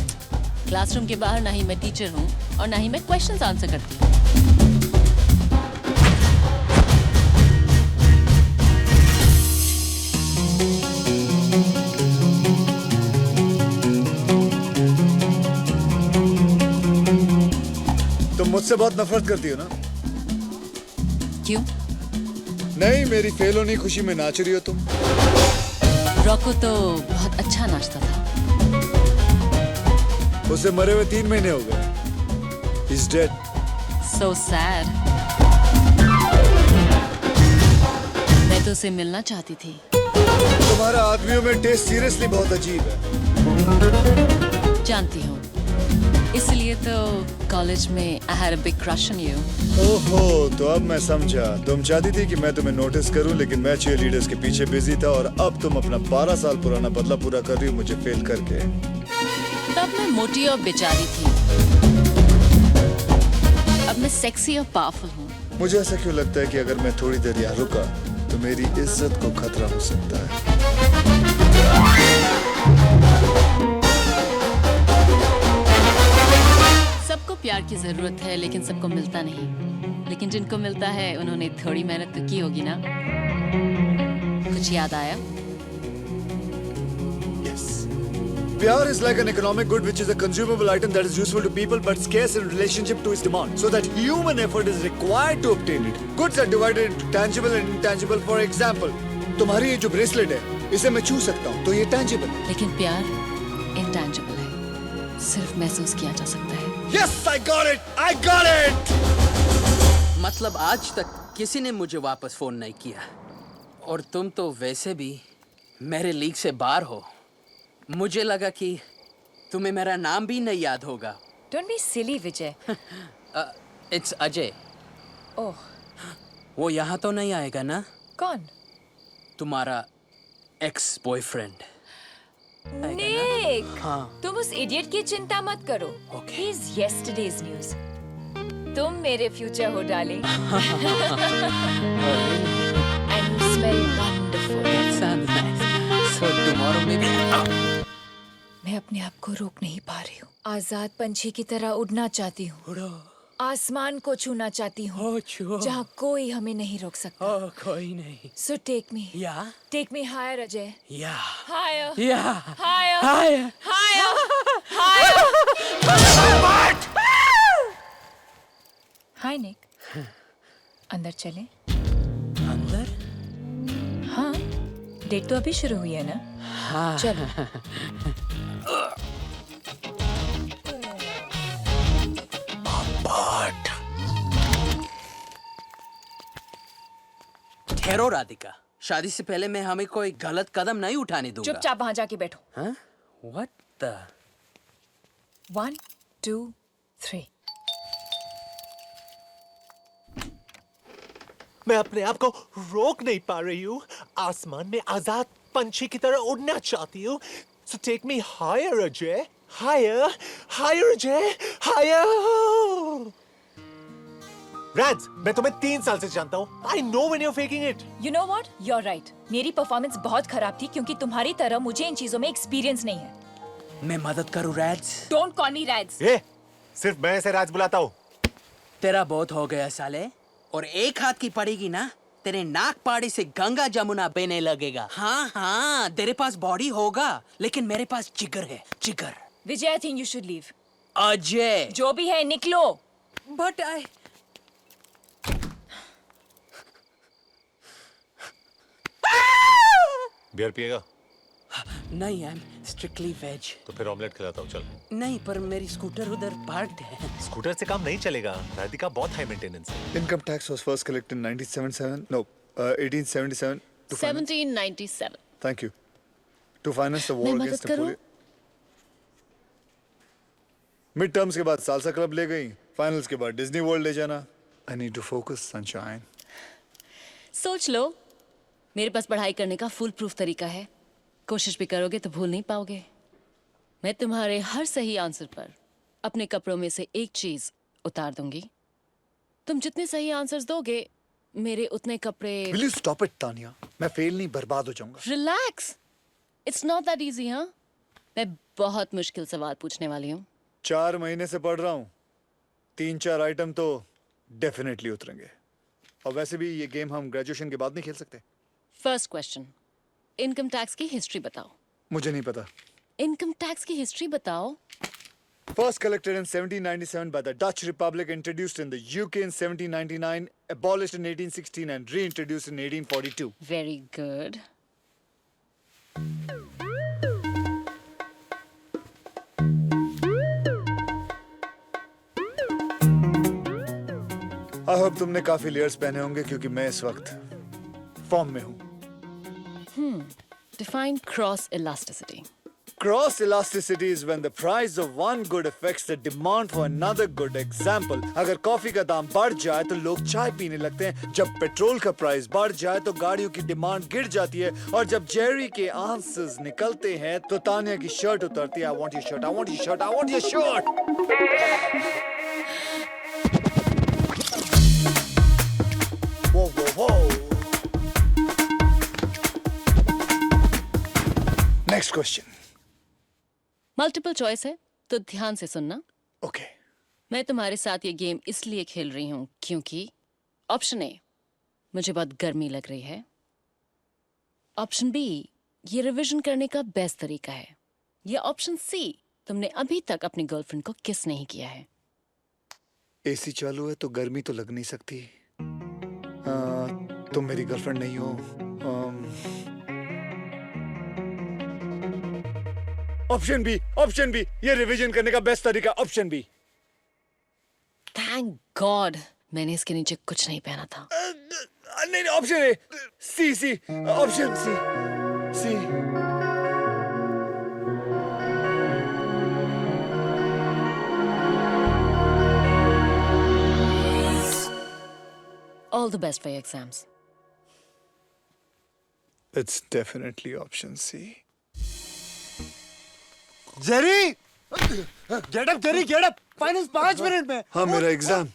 क्लासरूम के बाहर ना ही मैं टीचर हूँ और ना ही मैं क्वेश्चंस आंसर करती हूँ. तुम मुझसे बहुत नफरत करती हो ना? क्यों? नहीं, मेरी फेल होने की खुशी में नाच रही हो तुम. रॉको तो बहुत अच्छा नाचता था. उसे मरे हुए 3 महीने हो गए. He's dead. So sad. मैं तो उसे मिलना चाहती थी. तुम्हारा आदमियों में टेस्ट सीरियसली बहुत अजीब है. जानती हूँ. इसलिए तो कॉलेज में I had a big crush on you. ओहो, तो अब मैं समझा. तुम चाहती थी कि मैं तुम्हें नोटिस करूं, लेकिन मैं cheerleaders के पीछे बिजी था और अब तुम अपना 12 साल पुराना बदला पूरा कर रही हो मुझे फेल करके. तब मैं मोटी और बेचारी थी. अब मैं सेक्सी और पावरफुल हूँ. मुझे ऐसा क्यों लगता है कि अगर मैं थोड़ी देर यहाँ रुका तो मेरी इज्जत को खतरा हो सकता है. सबको प्यार की जरूरत है, लेकिन सबको मिलता नहीं. लेकिन जिनको मिलता है उन्होंने थोड़ी मेहनत तो की होगी ना. कुछ याद आया? Yes. Pyar is like an economic good which is a consumable item that is useful to people but scarce in relationship to its demand. So that human effort is required to obtain it. Goods are divided into tangible and intangible. For example, तुम्हारी ये जो ब्रेसलेट है, इसे मैं छू सकता हूँ, तो ये tangible है. लेकिन प्यार इंटेंजिबल है, सिर्फ महसूस किया जा सकता है. Yes, I got it! I got it! मतलब आज तक किसी ने मुझे वापस फोन नहीं किया, और तुम तो वैसे भी मेरे लीग से बाहर हो. मुझे लगा कि तुम्हें मेरा नाम भी नहीं याद होगा. Don't be silly, Vijay. It's Ajay. ओह, वो यहाँ तो नहीं आएगा ना? कौन? तुम्हारा एक्स बॉयफ्रेंड. निक, हाँ. तुम उस इडियट की चिंता मत करो. He is yesterday's news. तुम मेरे फ्यूचर हो darling. And you smell wonderful. That sounds nice. So tomorrow maybe. मैं अपने आप को रोक नहीं पा रही हूँ. आजाद पंछी की तरह उड़ना चाहती हूँ. आसमान को छूना चाहती हूँ, जहाँ कोई हमें नहीं रोक सकता. कोई नहीं. So take me. Yeah. Take me higher, Ajay. Yeah. Higher. Yeah. Higher. Higher. Higher. Higher. Hi, Nick. अंदर चलें? अंदर? हाँ. डेट तो अभी शुरू हुई है ना? हाँ. चलो. ठहरो राधिका. शादी से पहले मैं हमें कोई गलत कदम नहीं उठाने दूंगा. चुपचाप वहां जाके बैठो. हाँ? What the? 1, 2, 3. मैं अपने आप को रोक नहीं पा रही हूँ. आसमान में आजाद पंछी की तरह उड़ना चाहती हूँ. So take me higher, Ajay. Higher, higher, Ajay. Higher. Rans, मैं तुम्हें 3 साल से जानता हूँ. I know when you're faking it. You know what? You're right. मेरी परफॉर्मेंस बहुत खराब थी क्योंकि तुम्हारी तरह मुझे इन चीजों में एक्सपीरियंस नहीं है. मैं मदद करूँ राज? Don't call me Raj. सिर्फ मैं ऐसे राज बुलाता हूँ. तेरा बहुत हो गया साले. और एक हाथ की पड़ेगी ना, तेरे नाक पाड़ी से गंगा जमुना बहने लगेगा. हाँ हाँ, तेरे पास बॉडी होगा, लेकिन मेरे पास जिगर है, जिगर. Vijay, I think you should leave. Ajay. जो भी है निकलो. But I. बियर पिएगा? नहीं, I'm strictly veg. तो फिर ऑमलेट खिलाता हूँ, चल. नहीं, पर मेरी स्कूटर उधर पार्क्ड है. स्कूटर से काम नहीं चलेगा. राधिका बहुत हाई मेंटेनेंस है. Income tax was first collected in 1877 to 1797. Thank you. To finance the war मैं against मदद करूं? Napoleon. मिड टर्म्स के बाद सालसा क्लब ले गई. फाइनल्स के बाद डिज्नी वर्ल्ड ले जाना. I need to focus, sunshine. सोच लो, मेरे पास पढ़ाई करने का फुल प्रूफ तरीका है. कोशिश भी करोगे तो भूल नहीं पाओगे. मैं तुम्हारे हर सही आंसर पर अपने कपड़ों में से एक चीज उतार दूंगी. तुम जितने सही आंसर्स दोगे, मेरे उतने कपड़े. Will you stop it, Tanya? मैं फेल नहीं, बर्बाद हो जाऊंगा. Relax. It's not that easy. हाँ, मैं बहुत मुश्किल सवाल पूछने वाली हूँ. 4 महीने से पढ़ रहा हूँ. 3-4 आइटम तो डेफिनेटली उतरेंगे. और वैसे भी ये गेम हम ग्रेजुएशन के बाद नहीं खेल सकते. फर्स्ट क्वेश्चन, इनकम टैक्स की हिस्ट्री बताओ. मुझे नहीं पता. इनकम टैक्स की हिस्ट्री बताओ. First collected in 1797 by the Dutch Republic, introduced in the UK in 1799, abolished in 1816 and reintroduced in 1842. Very good. I hope तुमने काफी लेयर्स पहने होंगे क्योंकि मैं इस वक्त फॉर्म में हूँ. Define cross elasticity. Cross elasticity is when the price of one good affects the demand for another good. Example, अगर कॉफी का दाम बढ़ जाए तो लोग चाय पीने लगते हैं. जब पेट्रोल का प्राइस बढ़ जाए तो गाड़ियों की डिमांड गिर जाती है. और जब जेरी के आंसर्स निकलते हैं तो तानिया की शर्ट उतरती है. I want your shirt, I want your shirt, I want your shirt. Whoa, whoa, whoa. Next question. Multiple choice है तो ध्यान से सुनना. ओके. मैं तुम्हारे साथ ये गेम इसलिए खेल रही हूँ क्योंकि ऑप्शन ए, मुझे बहुत गर्मी लग रही है. ऑप्शन बी, ये रिवीजन करने का बेस्ट तरीका है. या ऑप्शन सी, तुमने अभी तक अपनी गर्लफ्रेंड को किस नहीं किया है? एसी चालू है तो गर्मी तो लग नहीं सकती। तुम मेरी गर्लफ्रेंड नहीं हो। ऑप्शन बी, ये रिवीजन करने का बेस्ट तरीका, ऑप्शन बी। थैंक गॉड मैंने इसके नीचे कुछ नहीं पहना था। नहीं, option A, C, option C. All the best for your exams. It's definitely option C. Jerry, get up, final 5 minute में। हाँ, मेरा exam.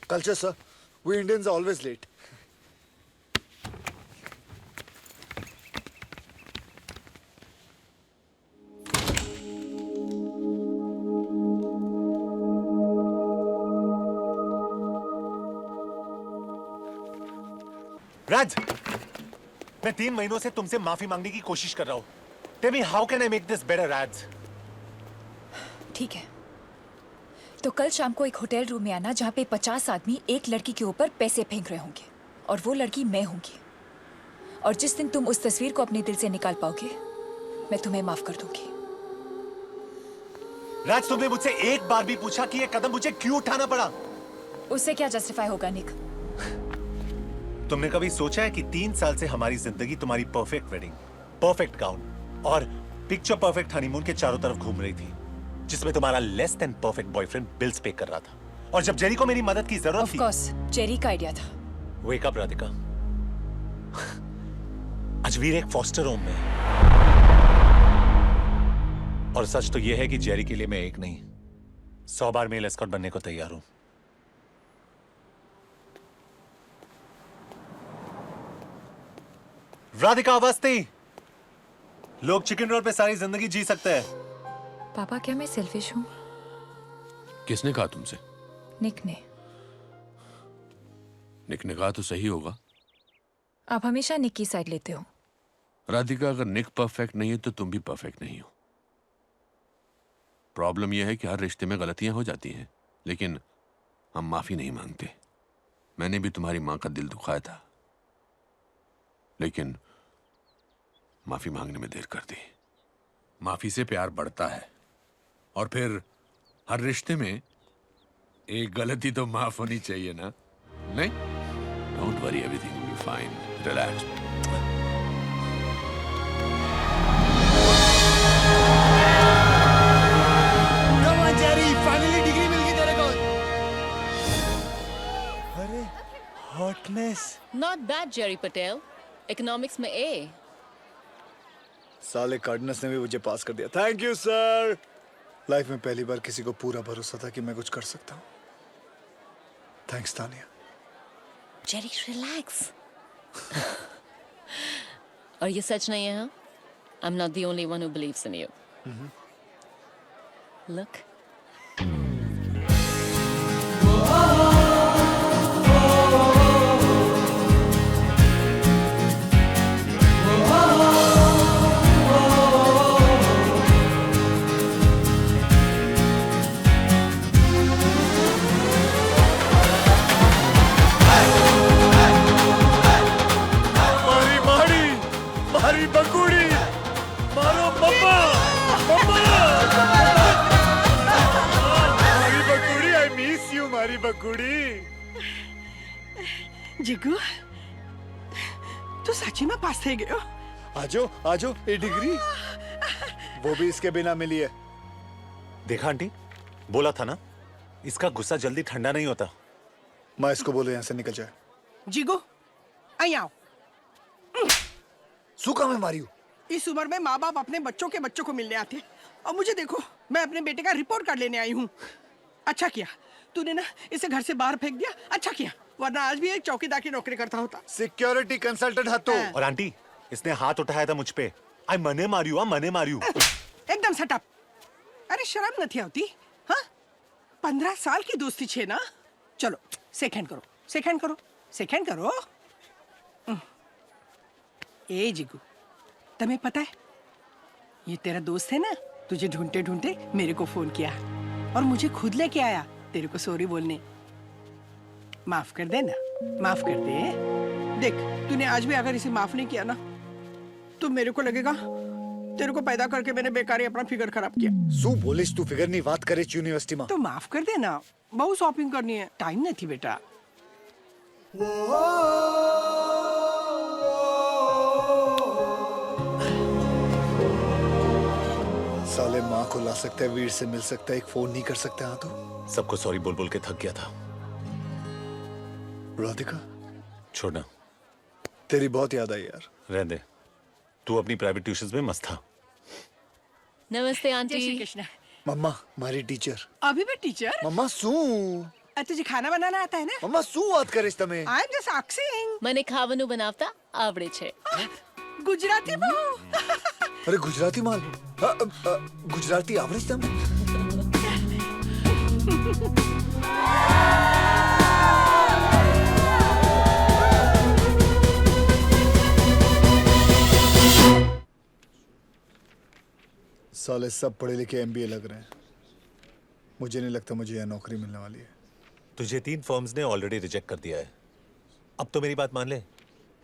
Culture, sir. We Indians are always late. राज, मैं 3 महीनों से तुमसे माफी मांगने की कोशिश कर रहा हूँ। Tell me how can I make this better, राज? ठीक है, तो कल शाम को एक होटल रूम में आना जहाँ पे 50 आदमी एक लड़की के ऊपर पैसे फेंक रहे होंगे और वो लड़की मैं होंगी। और जिस दिन तुम उस तस्वीर को अपने दिल से निकाल पाओगे, मैं तुम्हें माफ कर दूंगी। राज, तुमने मुझसे एक बार भी पूछा कि ये कदम मुझे क्यों उठाना पड़ा? उससे क्या जस्टिफाई होगा निक? तुमने कभी सोचा है कि 3 साल से हमारी जिंदगी तुम्हारी परफेक्ट वेडिंग, परफेक्ट गाउन और पिक्चर परफेक्ट हनीमून के चारों तरफ घूम रही थी, जिसमें तुम्हारा less than perfect boyfriend bills पे कर रहा था। और जब जेरी को मेरी मदद की जरूरत थी, ऑफ कोर्स जेरी का आइडिया था। वेक अप राधिका, अजवीर एक फॉस्टर होम में, और सच तो यह है कि जेरी के लिए मैं एक नहीं 100 बार मेल एस्कॉर्ट बनने को तैयार हूं। राधिका अवस्थी, लोग चिकन रोल पे सारी जिंदगी जी सकते हैं। पापा, क्या मैं सेल्फिश हूँ? किसने कहा तुमसे? निक ने। निक ने कहा तो सही होगा। आप हमेशा निक की साइड लेते हो। राधिका, अगर निक परफेक्ट नहीं है तो तुम भी परफेक्ट नहीं हो। प्रॉब्लम यह है कि हर रिश्ते में गलतियां हो जाती हैं, लेकिन हम माफी नहीं मांगते। मैंने भी तुम्हारी मां का दिल दुखाया था, लेकिन माफी मांगने में देर कर दी। माफी से प्यार बढ़ता है, और फिर हर रिश्ते में एक गलती तो माफ होनी चाहिए ना? नहीं? Don't worry, everything will be fine, relax. Come on Jerry, finally degree मिल गई तेरे को। अरे hotness. Not bad Jerry Patel, economics में ए। साले कार्डनस ने भी मुझे पास कर दिया। Thank you sir. लाइफ में पहली बार किसी को पूरा भरोसा था कि मैं कुछ कर सकता हूँ। Thanks Tania. Jerry relax. और ये सच नहीं है, हाँ? I'm not the only one who believes in you. Look. मारी बकुड़ी, मारो मम्मा, मारी बकुड़ी, आई मिस यू मारी बकुड़ी। जिगू, तू सच्ची में पास थे गयो? आजो, ये डिग्री वो भी इसके बिना मिली है। देखा आंटी, बोला था ना, इसका गुस्सा जल्दी ठंडा नहीं होता। मैं इसको बोलो यहाँ से निकल जाए। जिगू, आई आओ। सूखा में मारी हूँ। इस उम्र में माँ बाप अपने बच्चों के बच्चों को मिलने आते हैं, और मुझे देखो, मैं अपने बेटे का रिपोर्ट कार्ड लेने आई हूँ। अच्छा किया तूने ना इसे घर से बाहर फेंक दिया, अच्छा किया, वरना आज भी एक चौकीदार की नौकरी करता होता। सिक्योरिटी कंसल्टेंट है तो। और आंटी, इसने हाथ उठाया था मुझ पे, आई मने मार्यू एकदम सटअप. अरे शर्म નથી આવતી? हाँ 15 साल की दोस्ती छे ना. चलो सेकंड करो. ए जिगू, तुम्हें पता है ये तेरा दोस्त है ना, तुझे ढूंढते ढूंढते मेरे को फोन किया और मुझे खुद लेके आया तेरे को सॉरी बोलने. माफ कर दे ना, माफ कर दे. देख तूने आज भी अगर इसे माफ नहीं किया ना तो मेरे को लगेगा तेरे को पैदा करके मैंने बेकारी अपना फिगर खराब किया. શું બોલીશ તું ફિગરની વાત કરે છે યુનિવર્સિટીમાં? तो माफ कर दे ना, बहुत शॉपिंग करनी है, टाइम नहीं थी बेटा. साले माँ को ला सकता है, वीर से मिल सकता है, एक फोन नहीं कर सकता. हाँ तो सबको सॉरी बोल बोल के थक गया था. राधिका छोड़ना. तेरी बहुत याद आई यार. रहने दे. तू अपनी प्राइवेट ट्यूशंस में मस्त था. नमस्ते जय आंटी. श्री कृष्ण. मम्मा मारी टीचर. अभी भी टीचर? मम्मा શું? तुझे खाना बनाना आता है ना? मम्मा શું વાત કરીશ તમે? I am just asking. મને ખાવાનું બનાવતા આવડે છે. गुजराती बहू. અરે ગુજરાતી માલ. ગુજરાતી આવડે છે તમને? साले सब पढ़े लिखे एमबीए लग रहे हैं. मुझे नहीं लगता मुझे यह नौकरी मिलने वाली है. तुझे 3 फर्म्स ने ऑलरेडी रिजेक्ट कर दिया है. अब तो मेरी बात मान ले.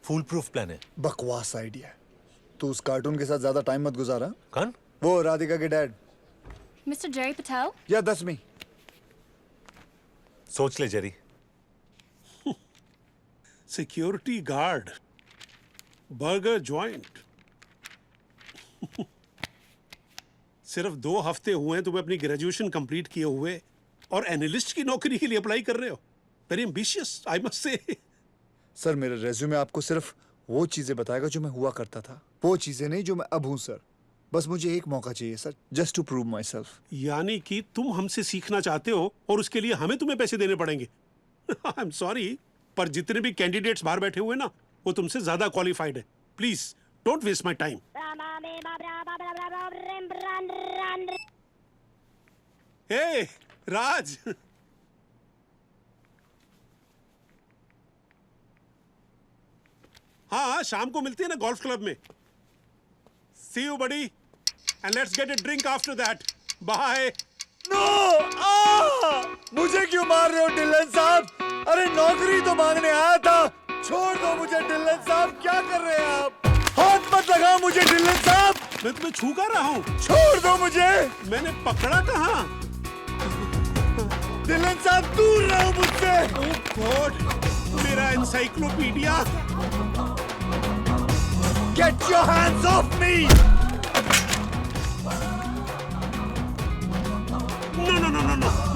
फुल प्रूफ प्लान है. बकवास आइडिया है. तू उस कार्टून के साथ ज्यादा टाइम मत गुजारा. कौन? वो राधिका के डैड. Mr. Jerry Patel? या 10वीं. सोच ले Jerry. Security guard, burger joint. सिर्फ 2 हफ्ते हुए हैं तुम्हें अपनी ग्रेजुएशन कंप्लीट किए हुए और एनालिस्ट की नौकरी के लिए अप्लाई कर रहे हो. Very ambitious I must say. Sir मेरा रेज्यूमे आपको सिर्फ वो चीजें बताएगा जो मैं हुआ करता था, वो चीजें नहीं जो मैं अब हूँ सर. बस मुझे एक मौका चाहिए sir, just to prove myself. यानी कि तुम हमसे सीखना चाहते हो और उसके लिए हमें तुम्हें पैसे देने पड़ेंगे. आई एम सॉरी, पर जितने भी कैंडिडेट्स बाहर बैठे हुए ना वो तुमसे ज्यादा क्वालिफाइड है. Please don't waste my time. Hey Raj. हाँ शाम को मिलते हैं ना गोल्फ क्लब में. See you buddy and let's get a drink after that. Bye. No! मुझे क्यों मार रहे हो डिलन साहब? अरे नौकरी तो मांगने आया था. छोड़ दो मुझे डिलन साहब. क्या कर रहे हैं आप? हाथ मत लगाओ मुझे डिलन साहब. मैं तुम्हें छू कर रहा हूँ. छोड़ दो मुझे. मैंने पकड़ा कहाँ? डिलन साहब दूर रहो मुझसे. ओह गॉड, मेरा encyclopedia. Get your hands off me! No,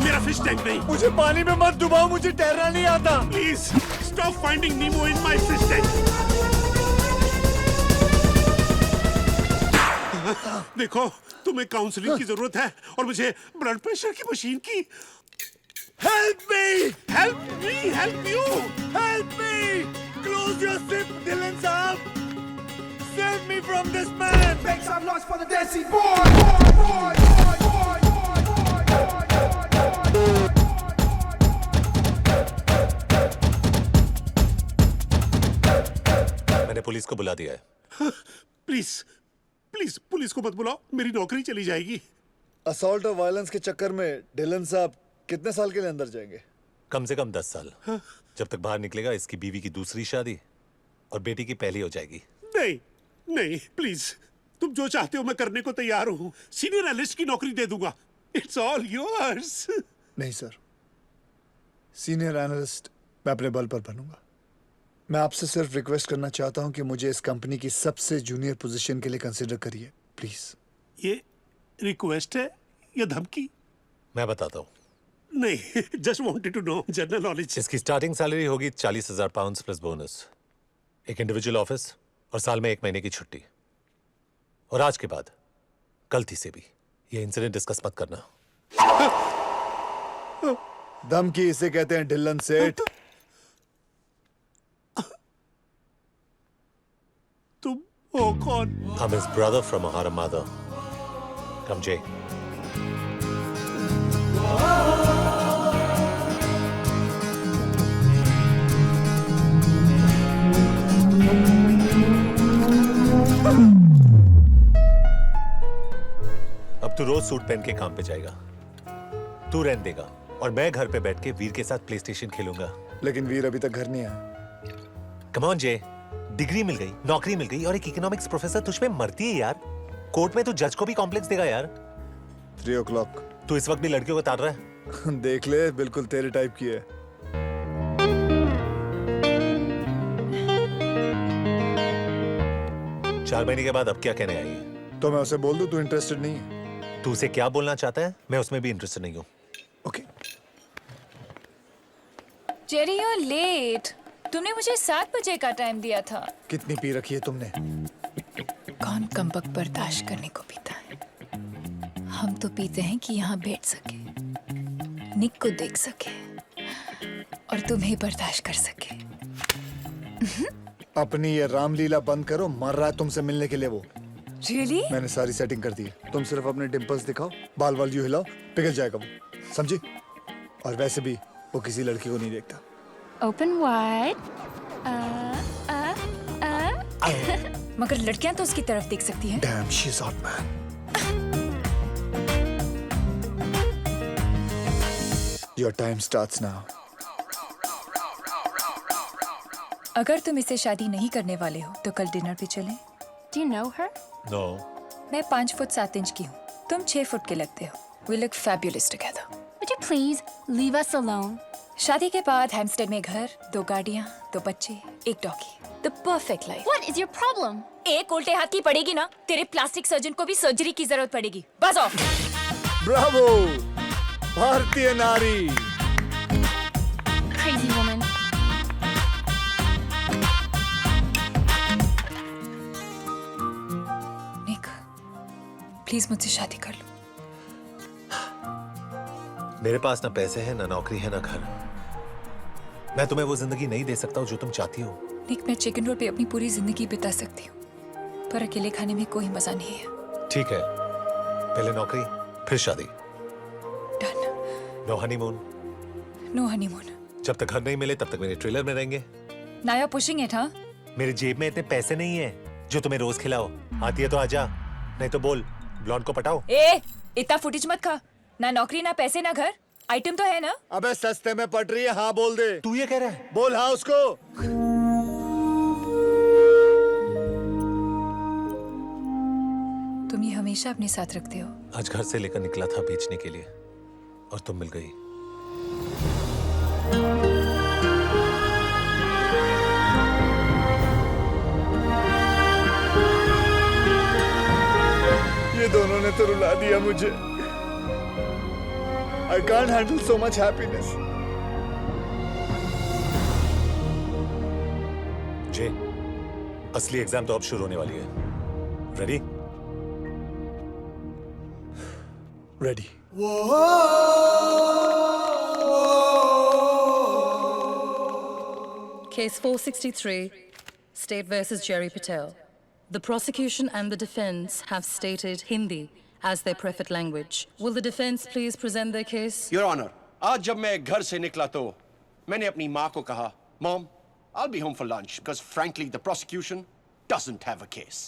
मेरा फिश टैंक नहीं. मुझे पानी में मत डुबाओ, मुझे तैरना नहीं आता. Please stop finding Nemo in my fish tank. देखो तुम्हें काउंसलिंग की जरूरत है और मुझे ब्लड प्रेशर की मशीन की. Help me! Help me! Help you! Help me! Close your zip, Dylan साहब. Save me from this man. Make some noise for the dancing boy. मैंने पुलिस को बुला दिया है. प्लीज प्लीज पुलिस को मत बुलाओ, मेरी नौकरी चली जाएगी. असॉल्ट और वायलेंस के चक्कर में डिलन साहब कितने साल के लिए अंदर जाएंगे? कम से कम 10 साल. जब तक बाहर निकलेगा इसकी बीवी की दूसरी शादी और बेटी की पहली हो जाएगी. नहीं नहीं प्लीज, तुम जो चाहते हो मैं करने को तैयार हूँ. सीनियर एनालिस्ट की नौकरी दे दूंगा. It's all yours. नहीं सर, सीनियर एनालिस्ट मैं अपने बल पर बनूंगा. मैं आपसे सिर्फ रिक्वेस्ट करना चाहता हूं कि मुझे इस कंपनी की सबसे जूनियर पोजीशन के लिए कंसीडर करिए प्लीज. ये रिक्वेस्ट है या धमकी? मैं बताता हूँ. नहीं, just wanted to know general knowledge. इसकी स्टार्टिंग सैलरी होगी 40,000 पाउंड प्लस बोनस, एक इंडिविजुअल ऑफिस और साल में 1 महीने की छुट्टी. और आज के बाद गलती से भी ये इंसिडेंट डिस्कस मत करना. धमकी इसे कहते हैं डिलन सेठ. तुम ओ कौन? I'm his brother from her mother. Come, Jay. अब तू रोज सूट पहन के काम पे जाएगा, तू रेंट देगा और मैं घर पे बैठ के वीर के साथ प्ले स्टेशन खेलूंगा। लेकिन वीर अभी तक घर नहीं आया। कम ऑन जय, डिग्री मिल गई, नौकरी मिल गई और एक इकोनॉमिक्स प्रोफेसर तुझ पे मरती है यार। कोर्ट में तू जज को भी कॉम्प्लेक्स देगा यार। 3 o'clock। तू इस वक्त भी लड़कियों को ताड़ रहा है? देख ले, बिल्कुल तेरे टाइप की है। चार महीने के बाद अब क्या कहने आई है? तो मैं उसे बोल दूं तू इंटरेस्टेड नहीं है? तू उसे क्या बोलना चाहता है? मैं उसमें भी इंटरेस्टेड नहीं हूँ। Jerry you are late. तुमने मुझे 7 बजे का टाइम दिया था। कितनी पी रखी है तुमने? कौन कमबख्त बर्दाश्त करने को पीता है? हम तो पीते हैं कि यहाँ बैठ सके, निक को देख सके और तुम्हें बर्दाश्त कर सके। अपनी ये रामलीला बंद करो, मर रहा है तुमसे मिलने के लिए वो। Really? मैंने सारी सेटिंग कर दी है। तुम सिर्फ अपने डिंपल्स दिखाओ, बाल वाल यूं हिलाओ, पिघल जाएगा वो, समझी? और वैसे भी वो किसी लड़की को नहीं देखता। Open wide. मगर लड़कियां तो उसकी तरफ देख सकती हैं। Damn, she's hot, man. Your time starts now. अगर तुम इससे शादी नहीं करने वाले हो तो कल डिनर पे चलें। Do you know her? No. मैं 5 फुट 7 इंच की हूँ, तुम 6 फुट के लगते हो। We look fabulous together. Would you please leave us alone? शादी के बाद हैम्स्टेड में घर, 2 गाड़ियाँ, 2 बच्चे, 1 doggy. The perfect life. What is your problem? एक उल्टे हाथ की पड़ेगी ना, तेरे प्लास्टिक सर्जन को भी सर्जरी की जरूरत पड़ेगी। बस ऑफ। ब्रावो, भारतीय नारी। Crazy woman. निक, प्लीज मुझसे शादी कर लो। मेरे पास ना पैसे हैं, ना नौकरी है, ना घर। मैं तुम्हें वो जिंदगी नहीं दे सकता हूँ जो तुम चाहती हो। निक, मैं चिकन रोल पे अपनी पूरी जिंदगी बिता सकती हूँ, पर अकेले खाने में कोई मजा नहीं है। ठीक है, पहले नौकरी, फिर शादी। Done. No honeymoon. No honeymoon. जब तक घर नहीं मिले तब तक मेरे ट्रेलर में रहेंगे। नाया पुशिंग इट, हाँ? मेरी जेब में इतने पैसे नहीं है जो तुम्हें रोज खिलाओ। आती है तो आजा, नहीं तो बोल ब्लॉन्ड को पटाओ। ए, इतना फुटेज मत खा। ना नौकरी, ना पैसे, ना घर। आइटम तो है ना? अबे सस्ते में पट रही है, हाँ बोल दे। तू ये कह रहा है? बोल हाँ उसको। तुम ये हमेशा अपने साथ रखते हो। आज घर से लेकर निकला था बेचने के लिए और तुम मिल गई। ये दोनों ने तो रुला दिया मुझे। I can't handle so much happiness. जे, असली एग्जाम तो अब शुरू होने वाली है। Ready? Ready. Case 463, State versus Jerry Patel. The prosecution and the defense have stated Hindi as their preferred language. Will the defense please present their case? Your Honor, आज जब मैं घर से निकला तो मैंने अपनी माँ को कहा, Mom, I'll be home for lunch because frankly the prosecution doesn't have a case.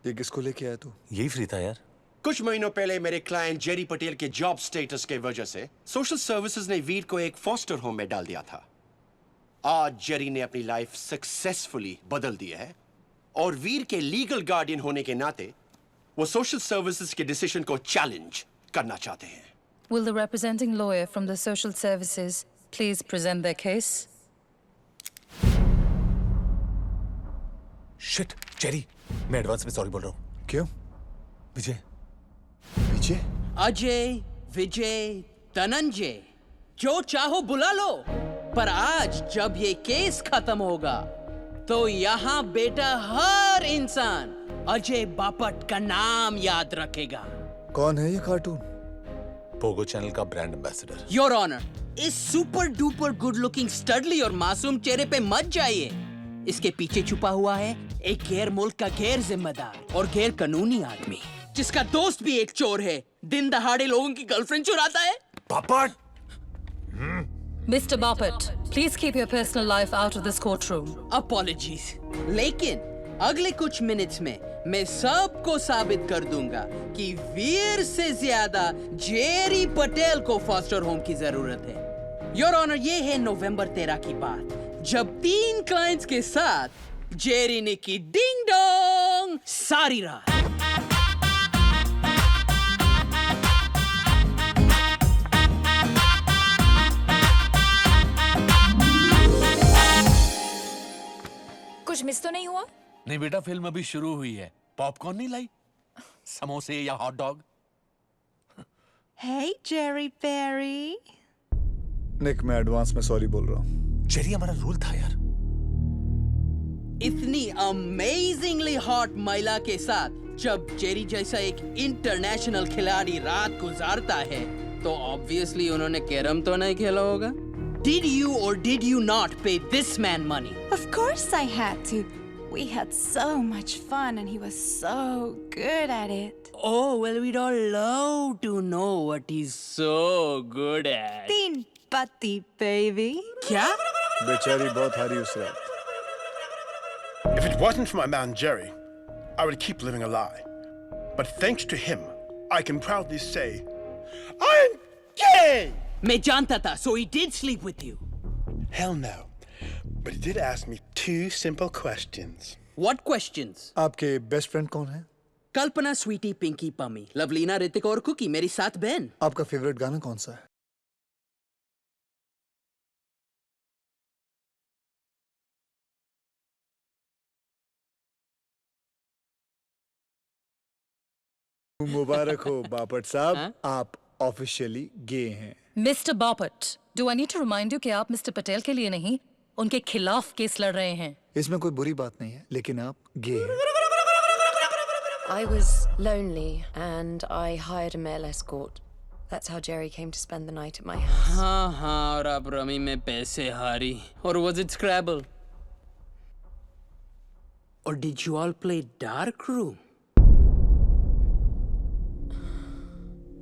ये किसको लेके आया तू? यही फ्री था यार। कुछ महीनों पहले मेरे क्लाइंट जेरी पटेल के जॉब स्टेटस के वजह से सोशल सर्विसेज ने वीर को एक फॉस्टर होम में डाल दिया था। आज जेरी ने अपनी लाइफ सक्सेसफुली बदल दी है और वीर के लीगल गार्डियन होने के नाते वो सोशल सर्विसेज के डिसीजन को चैलेंज करना चाहते हैं। Will the representing lawyer from the social services please present their case? Shit, Jerry, मैं एडवांस में सॉरी बोल रहा हूँ। क्यों? विजय। विजय? अजय, विजय, धनंजय, जो चाहो बुला लो, पर आज जब ये केस खत्म होगा तो यहाँ बेटा हर इंसान अजय बापट का नाम याद रखेगा। कौन है ये कार्टून? पोगो चैनल का ब्रांड एम्बेसडर। योर ऑनर, इस super duper good looking steadily और मासूम चेहरे पे मत जाइए। इसके पीछे छुपा हुआ है एक गैर मुल्क का गैर जिम्मेदार और गैर कानूनी आदमी, जिसका दोस्त भी एक चोर है, दिन दहाड़े लोगों की गर्लफ्रेंड चुराता है। Bapat! Mr. Bapat, please keep your personal life out of this courtroom. Apologies. लेकिन अगले कुछ मिनट्स में मैं सबको साबित कर दूंगा कि वीर से ज्यादा जेरी पटेल को फॉस्टर होम की जरूरत है। योर ऑनर, ये है नवंबर 13 की बात, जब 3 क्लाइंट्स के साथ जेरी ने की डिंग डोंग सारी रात। कुछ मिस तो नहीं हुआ? नहीं बेटा, फिल्म अभी शुरू हुई है। पॉपकॉर्न नहीं लाई? समोसे या hot dog? Hey, Jerry Perry. निक, मैं एडवांस में सॉरी बोल रहा हूँ। जेरी, हमारा रूल था यार। इतनी अमेजिंगली हॉट महिला के साथ जब जेरी जैसा एक इंटरनेशनल खिलाड़ी रात गुजारता है, तो ऑब्वियसली उन्होंने कैरम तो नहीं खेला होगा। Did you or did you not pay this man money? Of course I had to. We had so much fun and he was so good at it. Oh, well, we'd all love to know what he's so good at. Teen putty, baby. क्या? बेचारी बहुत हारी उस रात। If it wasn't for my man Jerry, I would keep living a lie. But thanks to him, I can proudly say, I'm gay! मैं जानता था, so he did sleep with you. Hell no. But he did ask me 2 simple questions. What questions? आपके बेस्ट फ्रेंड कौन है? कल्पना, स्वीटी, पिंकी, पमी, लवलीना, ऋतिक और कुकी, मेरी 7 बहन। आपका फेवरेट गाना कौन सा है? मुबारक हो बापट साहब, आप ऑफिशियली गे हैं। Mr. Bapat, do I need to remind you कि आप मिस्टर पटेल के लिए नहीं, उनके खिलाफ केस लड़ रहे हैं। इसमें कोई बुरी बात नहीं है, लेकिन आप गे हैं। I was lonely and I hired a male escort. That's how Jerry came to spend the night at my house. हाँ, और आप रमी में पैसे हारी। और was it Scrabble? Or did you all play Dark Room?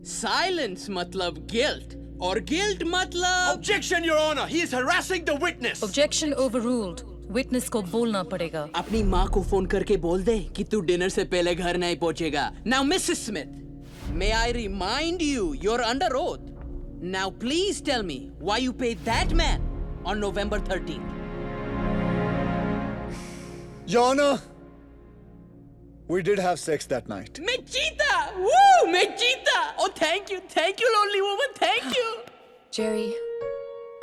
Silence मतलब guilt, और guilt मतलब Objection, Your Honor! He is harassing the witness! Objection overruled. Witness को बोलना पड़ेगा। अपनी माँ को फोन करके बोल दे कि तू डिनर से पहले घर नहीं पहुंचेगा। Now, Mrs. Smith, may I remind you, you're under oath. Now, please tell me why you paid that man on November 13th. Your Honor, we did have sex that night. मैं जीता! Woo! मैं जीता! Oh, thank you, lonely woman, thank you. Jerry,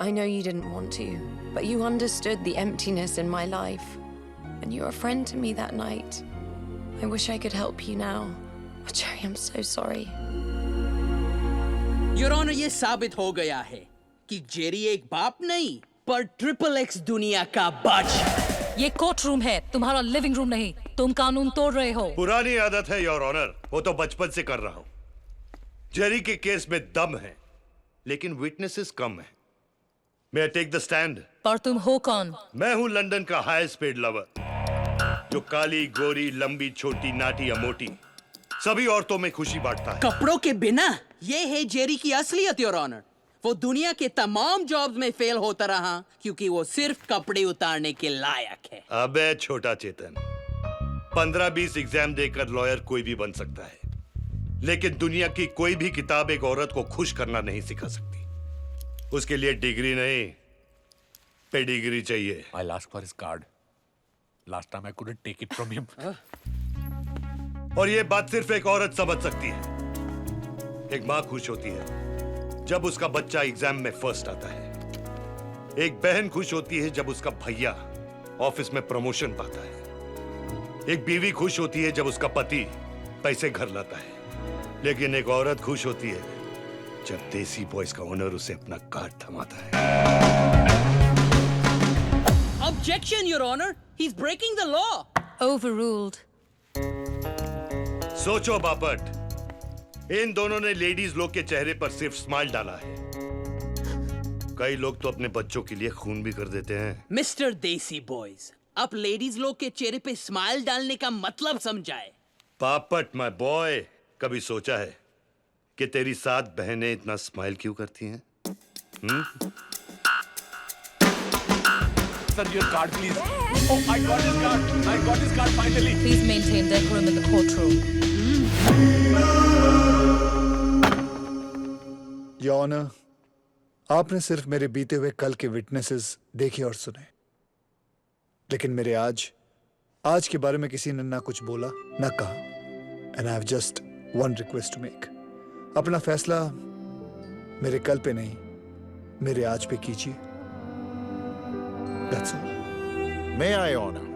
I know you didn't want to, but you understood the emptiness in my life. And you were a friend to me that night. I wish I could help you now. Oh, Jerry, I'm so sorry. Your Honor, ये साबित हो गया है कि जेरी एक बाप नहीं, पर XXX दुनिया का बादशाह। ये कोर्ट रूम है, तुम्हारा लिविंग रूम नहीं। तुम कानून तोड़ रहे हो। पुरानी आदत है योर ऑनर, वो तो बचपन से कर रहा हूं। जेरी के केस में दम है, लेकिन विटनेसेस कम है। May I take the stand? पर तुम हो कौन? मैं हूं लंदन का हाईएस्ट पेड लवर, जो काली, गोरी, लंबी, छोटी, नाटी या मोटी सभी औरतों में खुशी बांटता है। कपड़ों के बिना ये है जेरी की असलियत, योर ऑनर। वो दुनिया के तमाम जॉब्स में फेल होता रहा क्योंकि वो सिर्फ कपड़े उतारने के लायक है। अबे छोटा चेतन, 15-20 एग्जाम देकर लॉयर कोई भी बन सकता है, लेकिन दुनिया की कोई भी किताब एक औरत को खुश करना नहीं सिखा सकती। उसके लिए डिग्री नहीं, पेडिग्री चाहिए। I'll ask for his card. Last time I couldn't take it from him. और ये बात सिर्फ एक औरत समझ सकती है। एक माँ खुश होती है जब उसका बच्चा एग्जाम में फर्स्ट आता है। एक बहन खुश होती है जब उसका भैया ऑफिस में प्रमोशन पाता है। एक बीवी खुश होती है जब उसका पति पैसे घर लाता है। लेकिन एक औरत खुश होती है जब देसी बॉयज का ओनर उसे अपना कार्ड थमाता है। Objection, Your Honor. He's breaking the law. Overruled. सोचो बापट, इन दोनों ने लेडीज लोग के चेहरे पर सिर्फ स्माइल डाला है। कई लोग तो अपने बच्चों के लिए खून भी कर देते हैं। Mr. Desi Boys, आप लेडीज लोग के चेहरे पे स्माइल डालने का मतलब समझाए। पापट माय बॉय, कभी सोचा है कि तेरी 7 बहनें इतना स्माइल क्यों करती हैं? Sir, your card, please. Oh, I got his card. I got his card finally. Please maintain decorum in the courtroom. Your Honor, आपने सिर्फ मेरे बीते हुए कल के विटनेसेस देखे और सुने, लेकिन मेरे आज के बारे में किसी ने ना कुछ बोला ना कहा। And I have just one request to make. अपना फैसला मेरे कल पे नहीं, मेरे आज पे कीजिए। That's all. May I honor?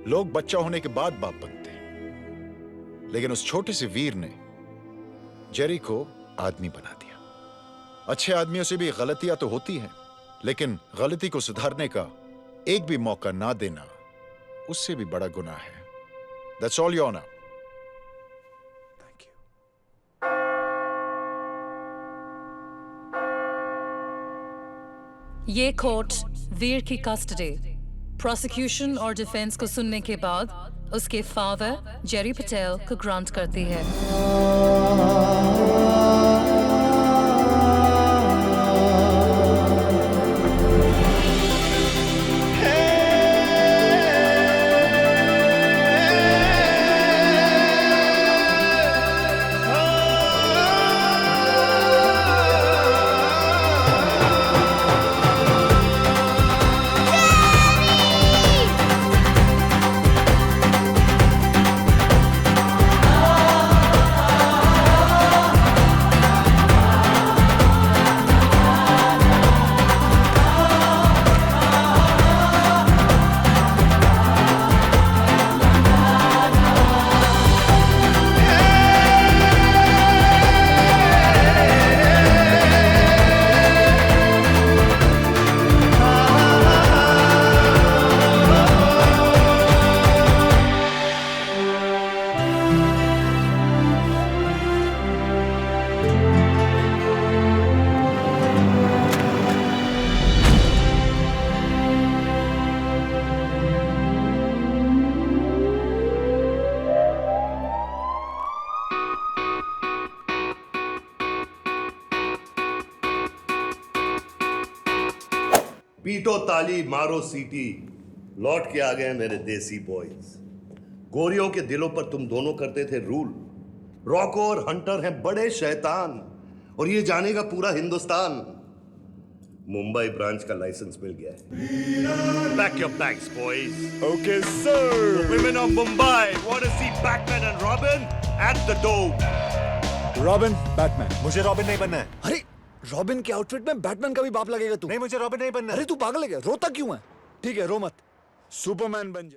लोग बच्चा होने के बाद बाप बनते हैं, लेकिन उस छोटे से वीर ने जेरी को आदमी बना दिया। अच्छे आदमियों से भी गलतियां तो होती हैं, लेकिन गलती को सुधारने का एक भी मौका ना देना उससे भी बड़ा गुनाह है। That's all, Your Honor. ये कोर्ट वीर की कस्टडी, प्रोसिक्यूशन और डिफेंस को सुनने के बाद उसके फादर जेरी पटेल को ग्रांट करती है। पीटो ताली, मारो सीटी, लौट के आ गए मेरे देसी बॉयज। गोरियों के दिलों पर तुम दोनों करते थे रूल। रॉको और हंटर हैं बड़े शैतान, और ये जानेगा पूरा हिंदुस्तान। मुंबई ब्रांच का लाइसेंस मिल गया है। Pack your bags, boys. Okay, sir. The women of Mumbai want to see Batman and Robin at the door. Robin, Batman. मुझे रॉबिन नहीं बनना है। अरे रॉबिन के आउटफिट में बैटमैन का भी बाप लगेगा तू। नहीं, मुझे रॉबिन नहीं बनना। अरे तू पागल है क्या? रोता क्यों है? ठीक है, रो मत, सुपरमैन बन जा।